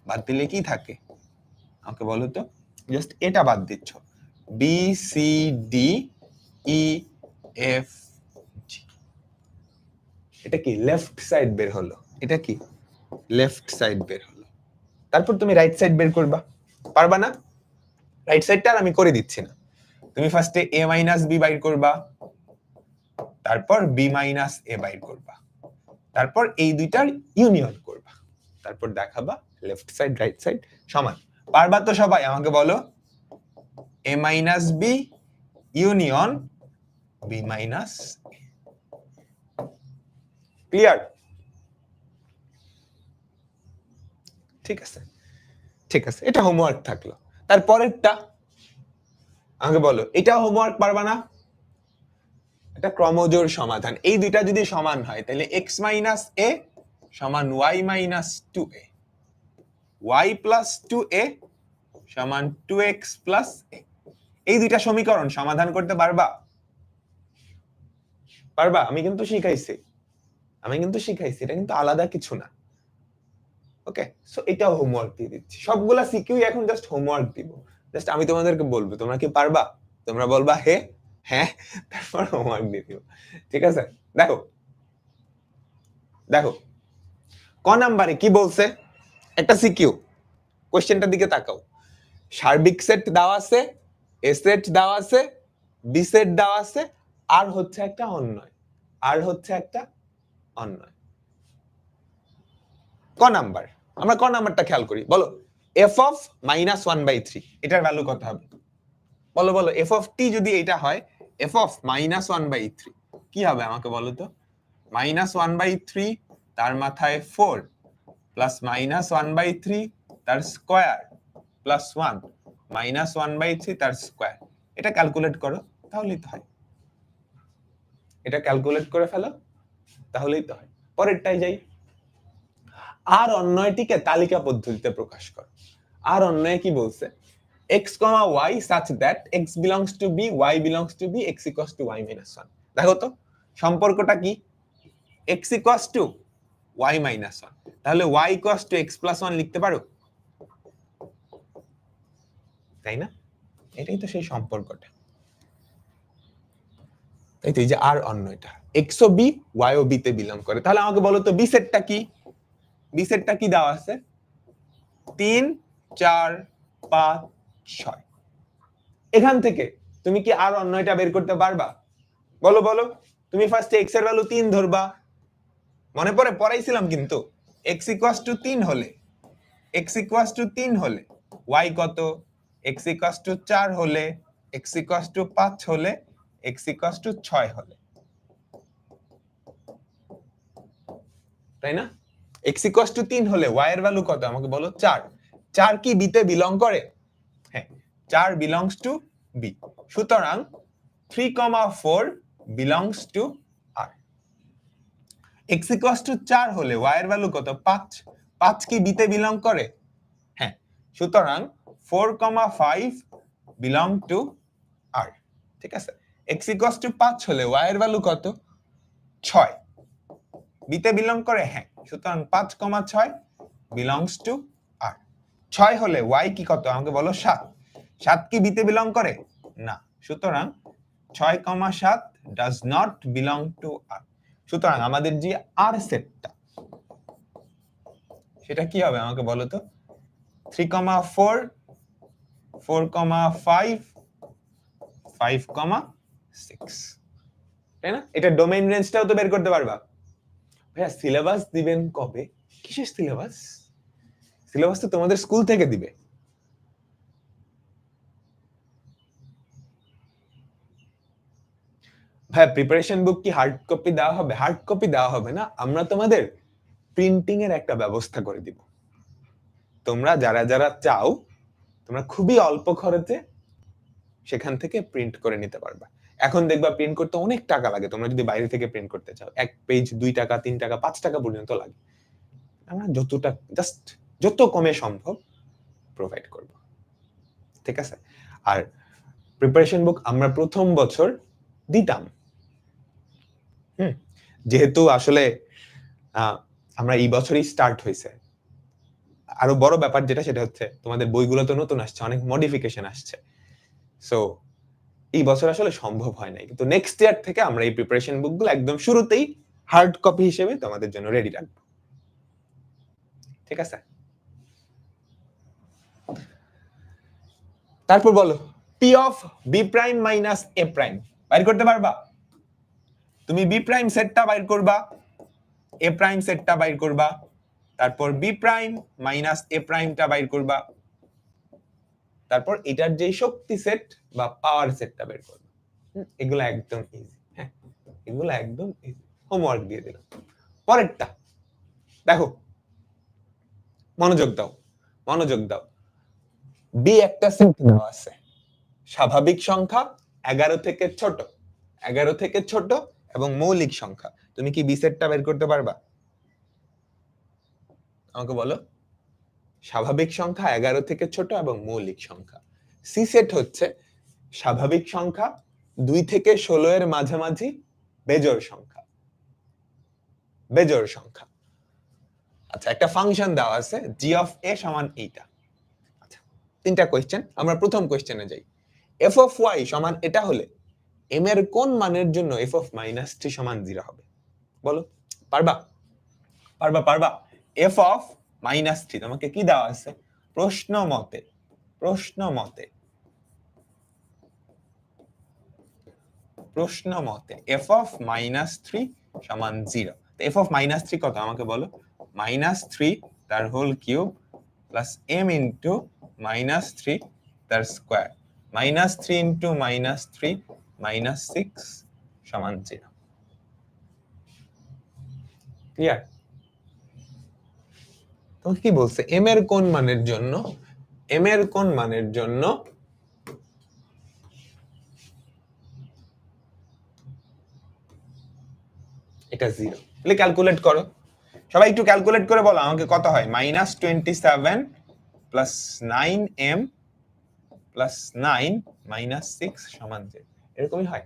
Speaker 1: বাদ দিলে কি থাকে আমাকে বলো তো? জাস্ট এটা বাদ দিচ্ছ, B C D E F G. এটা কি লেফট সাইড বের হলো, এটা কি লেফট সাইড বের হলো। তারপর তুমি রাইট সাইড বের করবা, পারবা না? রাইট সাইডটা আমি করে দিচ্ছি না, তুমি ফার্স্টে এ মাইনাস বি বাইর করবা, তারপর বি মাইনাস এ বাইর করবা, তারপর এই দুইটার ইউনিয়ন করবা, তারপর দেখাবা লেফট সাইড রাইট সাইড সমান। পারবা তো সবাই? আমাকে বলো A minus B union B minus, clear? ঠিক আছে, ঠিক আছে, এটা হোমওয়ার্ক থাকলো। তারপরেরটা আমাকে বলো, এটা হোমওয়ার্ক পারবা না? এটা ক্রমজোড় সমাধান, এই দুইটা যদি সমান হয় তাহলে x মাইনাস এ সমান y minus 2a, y plus 2a সমান 2x প্লাস a। এই দুইটা সমীকরণ সমাধান করতে পারবা? পারবা? আমি কিন্তু শিখাইছি, এটা কিন্তু আলাদা কিছু না। ওকে, সো এটাও হোমওয়ার্ক দিয়ে দিচ্ছি, সবগুলা সিকিউই এখন জাস্ট হোমওয়ার্ক দিব। জাস্ট আমি তোমাদেরকে বলবো তোমরা কি পারবা, তোমরা বলবা হে হ্যাঁ, তারপর হোমওয়ার্ক দিয়ে দিব। ঠিক আছে, দেখো দেখো ক নাম্বারে কি বলছে, একটা সিকিউ, কোশ্চেনটার দিকে তাকাও। সার্বিক সেট দেওয়া আছে, এ সেট দেওয়া আছে, বি সেট দেওয়া আছে, আর হচ্ছে একটা অন্যয়, আর হচ্ছে একটা অন্যয়। ক নাম্বার, আমরা ক নাম্বারটা খেয়াল করি, বলো এফ অফ মাইনাস 1/3 এটার ভ্যালু কত হবে? বলো বলো, এফ অফ টি যদি এটা হয়, এফ অফ মাইনাস 1/3 কি হবে আমাকে বলো তো? মাইনাস 1/3 তার মাথায় 4 প্লাস মাইনাস 1/3 তার স্কয়ার প্লাস 1 মাইনাস 1/3 তার স্কয়ার। এটা ক্যালকুলেট করো, তাহলেই তো হয়। এটা ক্যালকুলেট করে ফেলো, তাহলেই তো হয়। পরেরটাই যাই, আর অন্যটিকে তালিকা পদ্ধতিতে প্রকাশ করো। আর অন্যয় কি বলছে? x, y such that x belongs to b, y belongs to b, x equals to y minus 1। দেখো তো সম্পর্কটা কি? x equals to y minus 1, তাহলে y equals to x plus 1 লিখতে পারো, তাই না? এটাই তো সেই সম্পর্কটা। তাই তো এই যে আর অন্যটা, x ও b, y ও b তে বিলং করে। তাহলে আমাকে বলো তো বি সেটটা কি? বি সেটটা কি দেওয়া আছে? 3 4 5 6। এখান থেকে তুমি কি আর অন্যটা বের করতে পারবা? বলো বলো, তুমি ফার্স্টে x এর ভ্যালু 3 ধরবা, মনে পড়ে পড়াইছিলাম কিন্তু। x equals to 3 হলে, x equals to 3 হলে y কত? x equals to 4 হলে, x equals to 5 হলে, x equals to 6 হলে, তাই না? x equals to 3 হলে y এর ভ্যালু কত আমাকে বলো? 4। 4 কি b তে বিলং করে? হ্যাঁ, 4 belongs to b। সুতরাং 3, 4 belongs to r। x equals to 4 হলে y এর ভ্যালু কত? 5। 5 কি b তে বিলং করে? হ্যাঁ, সুতরাং 4, 5 belong to r। ঠিক আছে, x equals to 5 হলে y এর ভ্যালু কত? 6। b তে বিলং করে? হ্যাঁ, সুতরাং 5, 6 belongs to r। 6 হলে y কি কত আমাকে বলো? 7। 7 কি b তে বিলং করে? না, সুতরাং 6, 7 does not belong to r। সুতরাং আমাদের যে r সেটটা সেটা কি হবে আমাকে বলো তো? 3, 4 4,5 5,6, তাই না? এটা ডোমেইন রেঞ্জটাও তো বের করতে পারবা। ভাইয়া সিলেবাস দিবেন কবে? কিসের সিলেবাস? সিলেবাস তো তোমাদের স্কুল থেকে দিবে। ভাইয়া প্রিপারেশন বুক কি হার্ড কপি দেওয়া হবে? হার্ড কপি দেওয়া হবে না, আমরা তোমাদের প্রিন্টিং এর একটা ব্যবস্থা করে দিব। তোমরা যারা যারা চাও তোমরা খুবই অল্প খরচে সেখান থেকে প্রিন্ট করে নিতে পারবা। এখন দেখবা প্রিন্ট করতে অনেক টাকা লাগে, তোমরা যদি বাইরে থেকে প্রিন্ট করতে চাও 1 পেজ 2 টাকা 3 টাকা 5 টাকা পর্যন্ত লাগে। আমরা যতটা জাস্ট যত কমে সম্ভব প্রোভাইড করব, ঠিক আছে? আর প্রিপারেশন বুক আমরা প্রথম বছর দিতাম, যেহেতু আসলে আমরা এই বছরই স্টার্ট হয়েছে। আরো বড় ব্যাপার যেটা সেটা হচ্ছে তোমাদের বইগুলো তো নতুন আসছে, অনেক মডিফিকেশন আসছে, সো এই বছর আসলে সম্ভব হয় নাই। কিন্তু নেক্সট ইয়ার থেকে আমরা এই প্রিপারেশন বুকগুলো একদম শুরুতেই হার্ড কপি হিসেবে তোমাদের জন্য রেডি রাখবো, ঠিক আছে? তারপর বলো P of B prime minus A prime বাইর করতে পারবা? তুমি বি প্রাইম সেটটা বাইর করবা, এ প্রাইম সেটটা বাইর করবা, তারপর বি প্রাইম মাইনাস এ প্রাইমটা বাইর করবা, তারপর এটার যে শক্তি সেট বা পাওয়ার সেটটা বের করবা। এগুলো একদম ইজি, হ্যাঁ এগুলো একদম ইজি, হোমওয়ার্ক দিয়ে দিলাম। পরেরটা দেখো, মনোযোগ দাও মনোযোগ দাও। বি একটা সেট দেওয়া আছে, স্বাভাবিক সংখ্যা 11 থেকে ছোট, 11 থেকে ছোট এবং মৌলিক সংখ্যা। তুমি কি বি সেটটা বের করতে পারবা? আমাকে বলো। স্বাভাবিক সংখ্যা 11 থেকে ছোট এবং মৌলিক সংখ্যা। সি সেট হচ্ছে স্বাভাবিক সংখ্যা 2 থেকে 16 এর মাঝামাঝি বেজোড় সংখ্যা, বেজোড় সংখ্যা। আচ্ছা একটা ফাংশন দেওয়া আছে জি অফ এ সমান এইটা। আচ্ছা তিনটা কোশ্চেন, আমরা প্রথম কোশ্চেনে যাই। এফ অফ ওয়াই সমান এটা হলে এম এর কোন মানের জন্য এফ অফ মাইনাস 3 সমান 0 হবে? বলো পারবা? পারবা পারবা। এফ অফ মাইনাস 3 তোমাকে কি দেওয়া আছে? প্রশ্ন মতে, প্রশ্ন মতে, প্রশ্ন মতে এফ অফ মাইনাস 3 সমান 0। এফ অফ মাইনাস 3 কত আমাকে বলো? মাইনাস 3 তার whole cube plus M into minus 3 তার square, minus 3 into minus 3 minus 6 সমান 0। ক্লিয়ার? তোমাকে কি বলছে? এম এর কোন মানের জন্য, এম এর কোন মানের জন্য এটা 0, তাহলে ক্যালকুলেট করো। সবাই একটু ক্যালকুলেট করে বলো আমাকে কত হয়? Minus 27 plus 9m plus 9 minus 6 সমান 0, এরকমই হয়।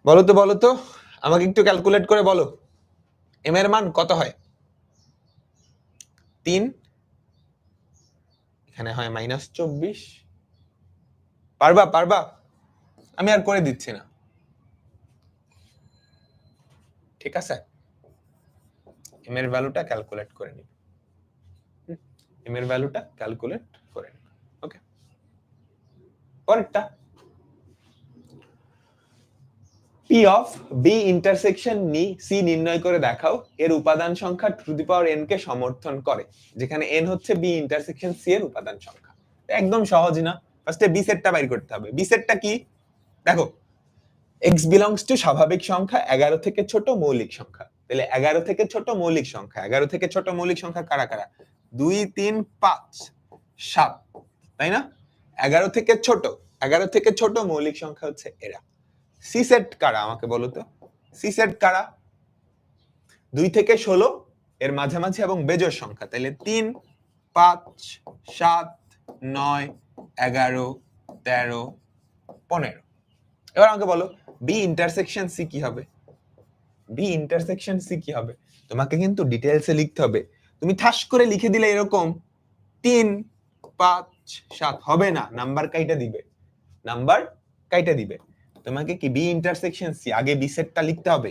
Speaker 1: বলো তো বলো তো, আমাকে একটু ক্যালকুলেট করে বলো এম এর মান কত হয়? 3, এখানে হয় মাইনাস 24। পারবা পারবা? আমি আর করে দিচ্ছি না, ঠিক আছে? এম এর ভ্যালুটা ক্যালকুলেট করে নিব, এম এর ভ্যালুটা ক্যালকুলেট করে নিব। ওকে পরেরটা, পি অফ বি ইন্টারসেকশন নি সি নির্ণয় করে দেখাও এর উপাদান সংখ্যা টু দি পাওয়ার n কে সমর্থন করে, যেখানে n হচ্ছে বি ইন্টারসেকশন সি এর উপাদান সংখ্যা। একদম সহজ না? ফার্স্টে বি সেটটা বাইর করতে হবে। বি সেটটা কি দেখো, x বিলংস টু স্বাভাবিক সংখ্যা 11 থেকে ছোট মৌলিক সংখ্যা। তাহলে 11 থেকে ছোট মৌলিক সংখ্যা, 11 থেকে ছোট মৌলিক সংখ্যা কারা কারা? 2 3 5 7, তাই না? 11 থেকে ছোট, 11 থেকে ছোট মৌলিক সংখ্যা হচ্ছে এরা। সি সেট কারা আমাকে বলো তো? সি সেট কারা? 2 থেকে 16 এর মাঝামাঝি এবং বেজোড় সংখ্যা। তাহলে 3 5 7 9 11 13 15। এবার আমাকে বলো বি ইন্টারসেকশন সি কি হবে? বি ইন্টারসেকশন সি কি হবে? তোমাকে কিন্তু ডিটেইলসে লিখতে হবে। তুমি ঠাস করে লিখে দিলে এরকম 3 5 7 হবে না, নাম্বার কাইটা দিবে, নাম্বার কাইটা দিবে। তোমাকে কি বি ইন্টারসেকশন সি আগে বি সেটটা লিখতে হবে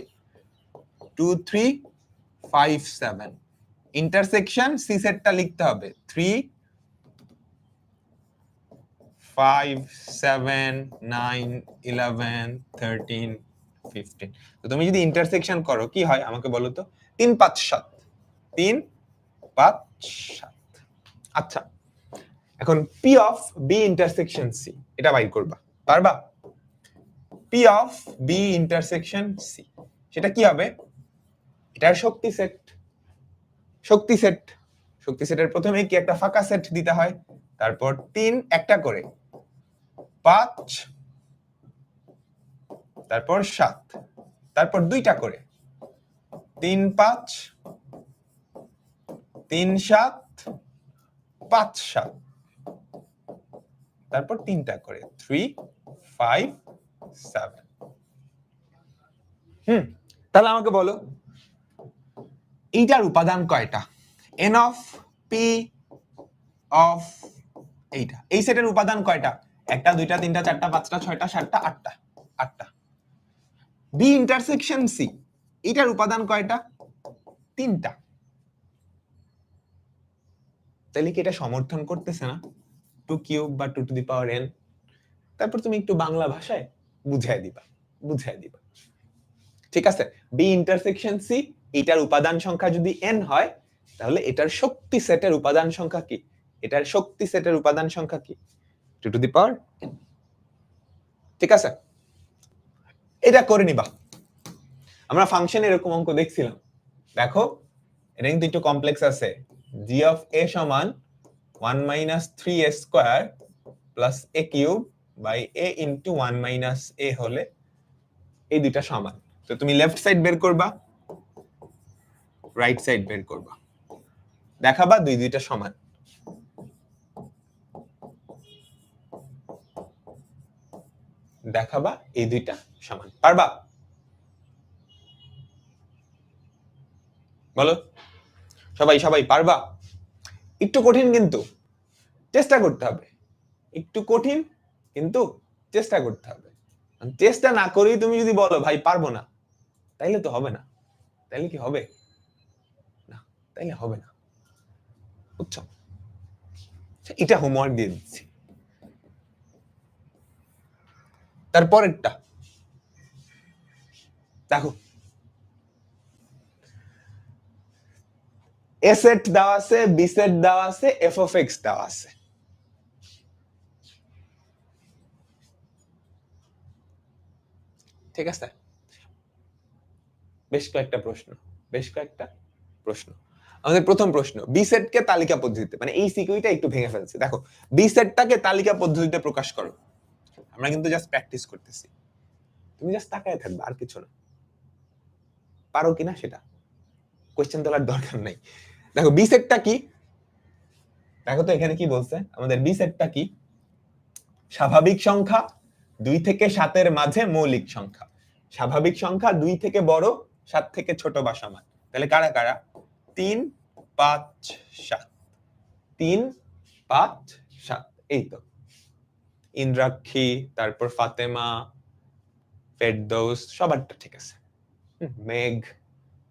Speaker 1: 2 3 5 7, ইন্টারসেকশন সি সেটটা লিখতে হবে 3 5 7 9 11 13 15 তো তুমি যদি ইন্টারসেকশন করো কি হয় আমাকে বলো তো 3 5 7 3 5 7 আচ্ছা এখন P of B intersection C এটা বাইর করবা পারবা P of B intersection C সেটা কি হবে এটার শক্তি সেট শক্তি সেটের প্রথমে কি একটা ফাঁকা সেট দিতে হয় তারপর 3 একটা করে 5 তারপর 7 তারপর 2টা করে 3 5 3 7 5 7 তারপর 3টা করে 3 5 7 তাহলে আমাকে বলো এইটার উপাদান কয়টা n অফ p অফ এইটা এই সেটের উপাদান কয়টা একটা দুইটা তিনটা চারটা পাঁচটা ছয়টা সাতটা আটটা আটটা বি ইন্টারসেকশন সি এটার উপাদান কয়টা তিনটা তাহলে কি এটা সমর্থন করতেছে না 2 কিউব বা 2 টু দি পাওয়ার n তারপর তুমি একটু বাংলা ভাষায় বুঝাই দিবা ঠিক আছে বি ইন্টারসেকশন সি এটার উপাদান সংখ্যা যদি n হয় তাহলে এটার শক্তি সেটের উপাদান সংখ্যা কি এটার শক্তি সেটের উপাদান সংখ্যা কি 2 টু দি পাওয়ার n ঠিক আছে এটা করে নিবা আমরা ফাংশনে এরকম অঙ্ক দেখছিলাম দেখো এটা কিন্তু একটু কমপ্লেক্স আছে g অফ a সমান 1 minus 3a square plus a cube by a into 1 minus a হলে এই দুইটা সমান তো তুমি লেফট সাইড বের করবা রাইট সাইড বের করবা দেখাবা দুইটা সমান দেখাবা এই দুইটা সমান পারবা বলো সবাই পারবা একটু কঠিন কিন্তু চেষ্টা করতে হবে একটু কঠিন কিন্তু চেষ্টা করতে হবে চেষ্টা না করেই তুমি যদি বলো ভাই পারবো না তাইলে তো হবে না তাইলে কি হবে না তাইলে হবে না বুঝছো এটা হোমওয়ার্ক দিয়ে দিচ্ছি তারপরেরটা দেখো এ সেট দেওয়া আছে বি সেট দেওয়া আছে এফ অফ এক্স দেওয়া আছে ঠিক আছে বেশ কয়েকটা প্রশ্ন আমাদের প্রথম প্রশ্ন বি সেটকে তালিকা পদ্ধতিতে মানে এই সিকিউরিটা একটু ভেঙে ফেলছে দেখো বি সেটটাকে তালিকা পদ্ধতিতে প্রকাশ করো আমরা কিন্তু জাস্ট প্র্যাকটিস করতেছি তুমি জাস্ট তাকায় থাকবে আর কিছু না পারো কিনা সেটা কোশ্চেন তোলার দরকার নাই দেখো বি সেটটা কি দেখো তো এখানে কি বলছে আমাদের বি সেটটা কি স্বাভাবিক সংখ্যা 2 থেকে 7 এর মাঝে মৌলিক সংখ্যা স্বাভাবিক সংখ্যা 2 থেকে বড় 7 থেকে ছোট বা সমান তাহলে কারা কারা 3 5 7 3 5 7 এই তো ইন্দ্রাক্ষী তারপর ফাতেমা ফেরদৌস সবারটা ঠিক আছে মেঘ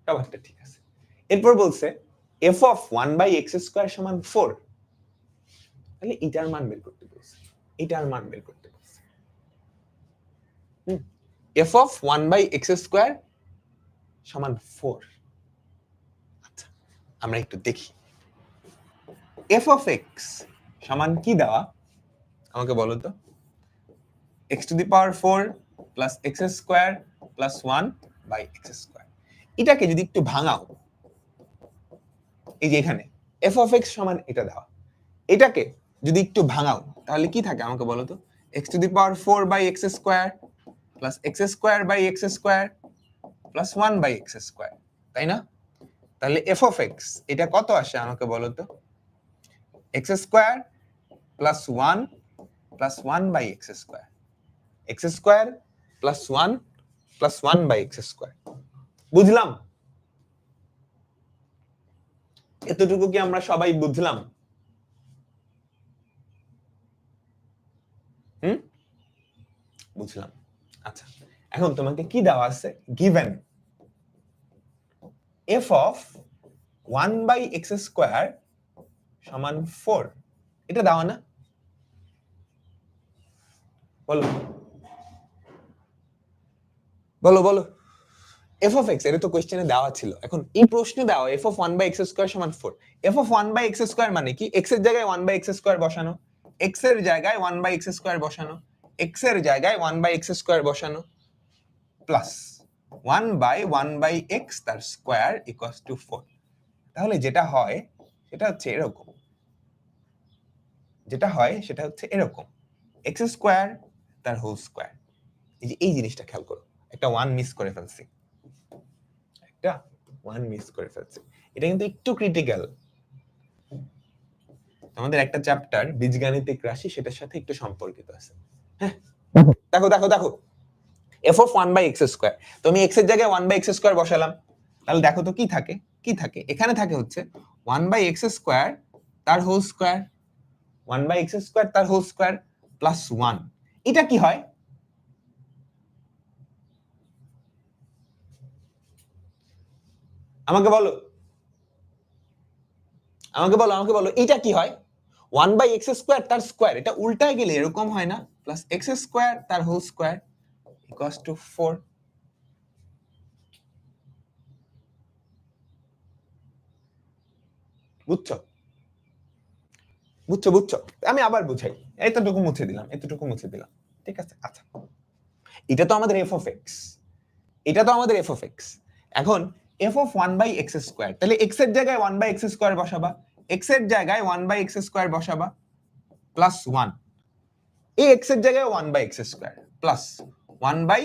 Speaker 1: সবারটা ঠিক আছে এরপর বলছে f of 1/x স্কয়ার সমান 4 তাহলে এটার মান বের করতে বলছে f of 1/x স্কয়ার সমান 4 আচ্ছা আমরা একটু দেখি f of x সমান কি দেওয়া আমাকে বলো তো x to the power 4 plus x square plus 1/x square এটাকে যদি একটু ভাঙাও এই যে এখানে f of x সমান এটা দেওয়া এটাকে যদি একটু ভাঙাও তাহলে কি থাকে আমাকে বলো তো x to the power 4/x square plus x square by x square plus 1/x square তাই না তাহলে f of x এটা কত আসে আমাকে বলো তো x square plus 1 plus 1/x square x square plus 1 plus 1/x square বুঝলাম এতটুকু কি আমরা সবাই বুঝলাম বুঝলাম আচ্ছা এখন তোমাকে কি দেওয়া আছে given f of 1/x square সমান 4 এটা দেওয়া না বলো বলো বলো এফ অফ এক্স, এটা তো কোশ্চেনে দেওয়া ছিল। এখন এই প্রশ্নে দেওয়া F of 1 by x square সমান 4। F of 1 by x square মানে কি? এক্স এর জায়গায় 1 বাই এক্স স্কয়ার বসানো, এক্স এর জায়গায় 1 বাই এক্স স্কয়ার বসানো, এক্স এর জায়গায় 1 বাই এক্স স্কয়ার বসানো, প্লাস 1 বাই 1 বাই এক্স তার স্কয়ার ইকুয়ালস টু 4। তাহলে যেটা হয় সেটা হচ্ছে এরকম, যেটা হয় সেটা হচ্ছে এরকম, এক্স স্কয়ার তার হোল স্কয়ার। এই যে এই জিনিসটা খেয়াল করো, একটা 1 মিস করে ফেলছি, একটা 1 মিস করে ফেলছি। এটা কিন্তু একটু ক্রিটিক্যাল। আমাদের একটা চ্যাপ্টার বীজগাণিতিক রাশি, সেটার সাথে একটু সম্পর্কিত আছে। হ্যাঁ, দেখো দেখো দেখো, F of 1 by x square, তো আমি এক্স এর জায়গায় 1 বাই এক্স স্কয়ার বসালাম। তাহলে দেখো তো কি থাকে, কি থাকে এখানে থাকে হচ্ছে 1 বাই এক্স স্কয়ার তার whole square, 1 by x square তার হোল স্কয়ার প্লাস 1। এটা কি হয়? আমাকে বলো, আমাকে বলো, আমাকে বলো, এটা কি হয়? 1 বাই এক্স স্কয়ার তার স্কয়ার, এটা উল্টায় গেলে এরকম হয় না? প্লাস এক্স স্কয়ার তার হোল স্কয়ার ইকুয়ালস টু 4। বুঝছো বুঝছো বুঝছো? আমি আবার বুঝাই, এতটুকু মুছে দিলাম, এতটুকু মুছে দিলাম, ঠিক আছে? আচ্ছা, এটা তো আমাদের এফ অফ এক্স, এটা তো আমাদের এফ অফ এক্স। এখন F of 1 by x square, তাহলে এক্স এর জায়গায় 1 বাই এক্স স্কয়ার বসাবা, এক্স এর জায়গায় 1 বাই এক্স স্কয়ার বসাবা প্লাস 1, এই এক্স এর জায়গায় 1 by x square plus 1 by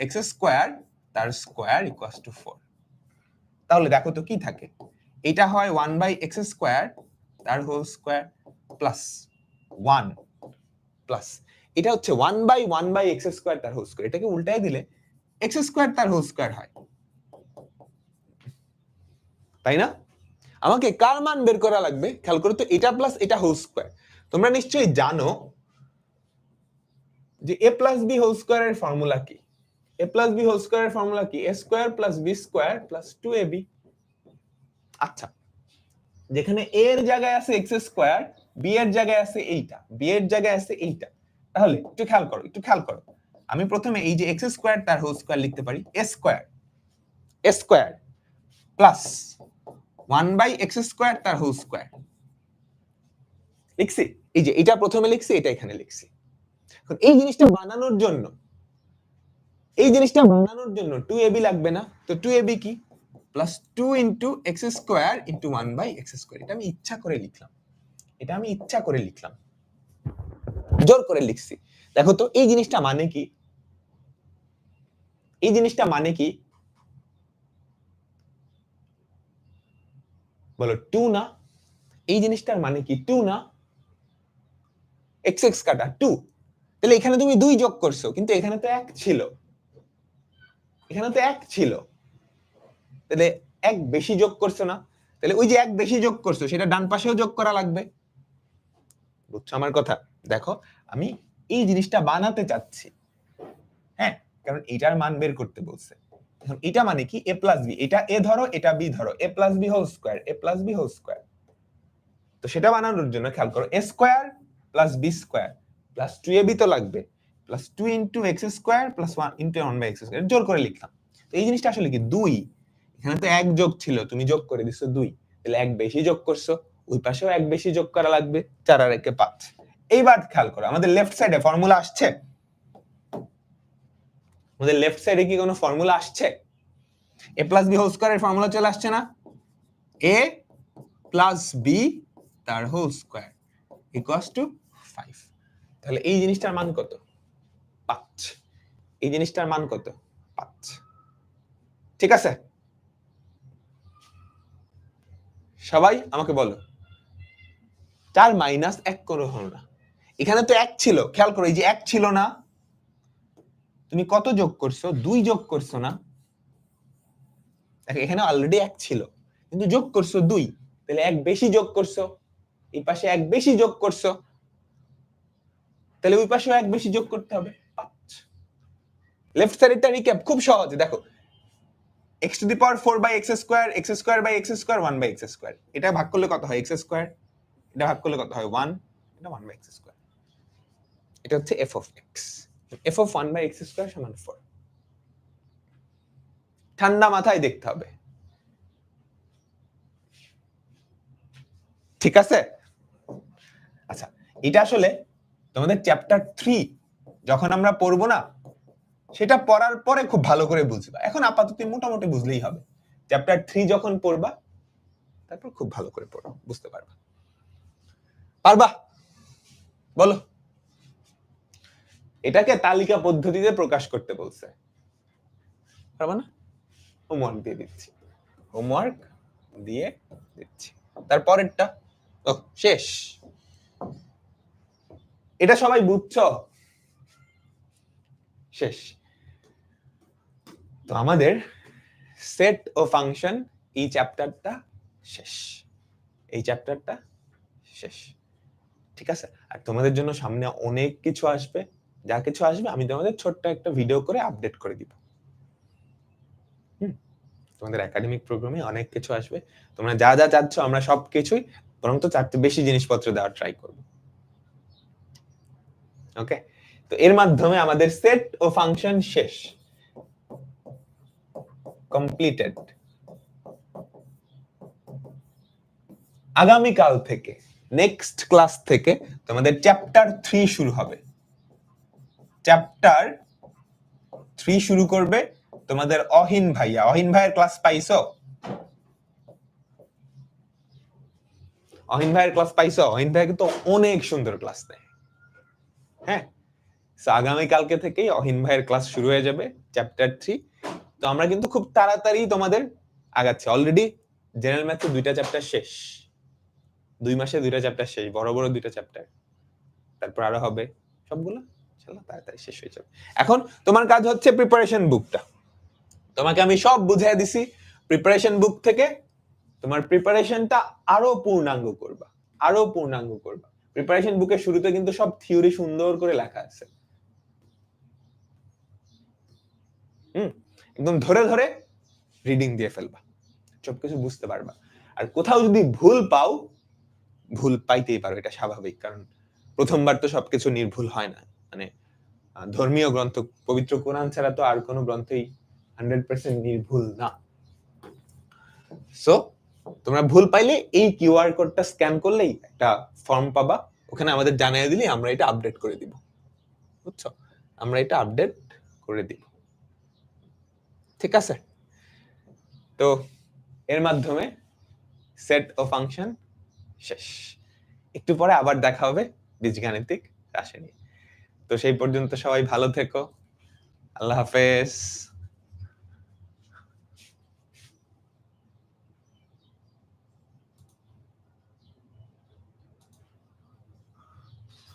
Speaker 1: x square তার স্কয়ার ইকুয়ালস টু 4। তাহলে দেখো তো কি থাকে, এটা হয় 1 বাই এক্স স্কয়ার তার হোল স্কয়ার প্লাস 1 প্লাস এটা হচ্ছে 1 বাই 1 বাই এক্স স্কয়ার তার হোল স্কয়ার। এটাকে উল্টায় দিলে এক্স স্কয়ার তার হোল স্কয়ার হয়, তাই না? আমাকে কার মান বের করা লাগবে? খেয়াল করো তো, এটা প্লাস এটা হোল স্কয়ার। তোমরা নিশ্চয়ই জানো যে a প্লাস b হোল স্কয়ারের ফর্মুলা কি? a প্লাস b হোল স্কয়ারের ফর্মুলা কি? a square plus b square plus 2ab। আচ্ছা, যেখানে a এর জায়গায় আছে x স্কয়ার, b এর জায়গায় আছে এইটা, b এর জায়গায় আছে এইটা, তাহলে একটু খেয়াল করো, একটু খেয়াল করো। আমি প্রথমে এই যে x স্কয়ার তার হোল স্কয়ার লিখতে পারি a square, a square plus 1 by x square তার হোল স্কয়ার লিখছি। এই যে এটা প্রথমে লিখছি, এটা এখানে লিখছি। এখন এই জিনিসটা বানানোর জন্য, এই জিনিসটা বানানোর জন্য 2ab লাগবে না? তো 2ab কি? Plus 2 into x square into 1 by x square. এটা আমি ইচ্ছা করে লিখলাম, এটা আমি ইচ্ছা করে লিখলাম, জোর করে লিখছি। দেখো তো এই জিনিসটা মানে কি? এই জিনিসটা মানে কি বলো? 2 না? এই জিনিসটার মানে কি 2 না? x x কাটা 2, তাহলে এখানে তুমি 2 যোগ করছো, কিন্তু এখানে তো 1 ছিল, এখানে তো 1 ছিল, তাহলে 1 বেশি যোগ করছো না? তাহলে ওই যে 1 বেশি যোগ করছো সেটা ডান পাশেও যোগ করা লাগবে। বুঝছো আমার কথা? দেখো, আমি এই জিনিসটা বানাতে চাচ্ছি, হ্যাঁ, কারণ এটার মান বের করতে বলছে। এখন এটা মানে কি? a প্লাস b, এটা a ধরো, এটা b ধরো, a plus b whole square, a plus b whole square. তো সেটা বানানোর জন্য খেয়াল করো, a square plus b square plus 2ab তো লাগবে, plus 2 into x square plus 1 into 1 by x square, জোর করে লিখলাম। তো এই জিনিসটা আসলে কি 2, এখানে তো 1 যোগ ছিল, তুমি যোগ করে দিছো 2, তাহলে 1 বেশি যোগ করছো, ওই পাশেও 1 বেশি যোগ করা লাগবে, 4 আর 1 5। এইবার খেয়াল করো, আমাদের লেফট সাইডে ফর্মুলা আসছে, আমাদের লেফট সাইডে কি কোনো ফর্মুলা আসছে? a প্লাস b হোল স্কয়ারের ফর্মুলা চলে আসছে না? a প্লাস b তার হোল স্কয়ার ইকুয়ালস টু 5। তাহলে এই জিনিসটার মান কত? 5। এই জিনিসটার মান কত? 5। ঠিক আছে, সবাই আমাকে বলো 4 মাইনাস 1 কোনো হলো না। এখানে তো 1 ছিল, খেয়াল করো, এই যে 1 ছিল না, তুমি কত যোগ করছো? 2 যোগ করছো না? দেখো এখানে অলরেডি 1 ছিল, কিন্তু যোগ করছো 2, তাহলে 1 বেশি যোগ করছো, এই পাশে 1 বেশি যোগ করছো, তাহলে ওই পাশেও 1 বেশি যোগ করতে হবে, 5। লেফট সাইডেরটা রিক্যাপ খুব সহজ, দেখো x to the power 4 by x square by x square 1 by x square, এটা ভাগ করলে কত হয়? x স্কয়ার, এটা ভাগ করলে কত হয়? 1, এটা 1 বাই x স্কয়ার, এটা হচ্ছে f of x, f of 1 by x square সমান 4। ঠান্ডা মাথায় দেখতে হবে, ঠিক আছে? আচ্ছা, এটা আসলে তোমাদের চ্যাপ্টার 3 যখন আমরা পড়বো না, সেটা পড়ার পরে খুব ভালো করে বুঝবা। এখন আপাতত মোটামুটি বুঝলেই হবে। চ্যাপ্টার 3 যখন পড়বা, তারপর খুব ভালো করে পড়ো, বুঝতে পারবা। পারবা? বলো। এটাকে তালিকা পদ্ধতিতে প্রকাশ করতে বলছে, পারবা না? হোমওয়ার্ক দিয়ে দিচ্ছি, হোমওয়ার্ক দিয়ে দিচ্ছি। তারপরেরটা শেষ। এটা সবাই বুঝছো? শেষ। তো আমাদের সেট ও ফাংশন এই চ্যাপ্টারটা শেষ, এই চ্যাপ্টারটা শেষ, ঠিক আছে? আর তোমাদের জন্য সামনে অনেক কিছু আসবে, যা কিছু আসবে আমি তোমাদের ছোট্ট একটা ভিডিও করে আপডেট করে দিব। তোমাদের একাডেমিক প্রোগ্রামে অনেক কিছু আসবে, তোমরা যা যা চাচ্ছ আমরা সবকিছুই, বরং তো চারটে বেশি জিনিসপত্র দেওয়ার ট্রাই করব। ওকে, তো এর মাধ্যমে আমাদের সেট ও ফাংশন শেষ, কমপ্লিটেড। আগামীকাল থেকে, নেক্সট ক্লাস থেকে তোমাদের চ্যাপ্টার 3 শুরু হবে। চ্যাপ্টার 3 শুরু করবে তোমাদের অহিন ভাইয়া। অহিন ভাইয়ের ক্লাস পাইছো? অহিন ভাইয়ের ক্লাস পাইছো? অহিন ভাই কিন্তু অনেক সুন্দর ক্লাস দেয়। হ্যাঁ, আগামীকালকে থেকেই অহিন ভাইয়ের ক্লাস শুরু হয়ে যাবে চ্যাপ্টার 3। তো আমরা কিন্তু খুব তাড়াতাড়ি তোমাদের আগাচ্ছি। অলরেডি জেনারেল ম্যাথে 2টা চ্যাপ্টার শেষ, 2 মাসে 2টা চ্যাপ্টার শেষ, বড় বড় 2টা চ্যাপ্টার। তারপর আরো হবে, সবগুলো ইনশাআল্লাহ তাড়াতাড়ি শেষ হয়ে যাবে। এখন তোমার কাজ হচ্ছে প্রিপারেশন বুকটা। তোমাকে আমি সব বুঝিয়ে দিছি। প্রিপারেশন বুক থেকে তোমার প্রিপারেশনটা আরো পূর্ণাঙ্গ করবা, আরো পূর্ণাঙ্গ করবা। প্রিপারেশন বুকের শুরুতে কিন্তু সব থিওরি সুন্দর করে লেখা আছে। একদম ধরে ধরে রিডিং দিয়ে ফেলবা, সবকিছু বুঝতে পারবা। আর কোথাও যদি ভুল পাও, ভুল পাইতেই পারো, এটা স্বাভাবিক, কারণ প্রথমবার তো সবকিছু নির্ভুল হয় না। মানে ধর্মীয় গ্রন্থ পবিত্র কোরআন ছাড়া তো আর কোনো গ্রন্থই 100% নির্ভুল না। সো তোমরা ভুল পাইলে এই কিউআর কোডটা স্ক্যান করলেই একটা ফর্ম পাবা, ওখানে আমাদের জানিয়ে দিলে আমরা এটা আপডেট করে দিব। বুঝছো? আমরা এটা আপডেট করে দিব, ঠিক আছে? তো এর মাধ্যমে সেট ও ফাংশন শেষ। একটু পরে আবার দেখা হবে বীজগাণিতিক রাশি নিয়ে। তো সেই পর্যন্ত সবাই ভালো থেকো। আল্লাহ হাফেজ।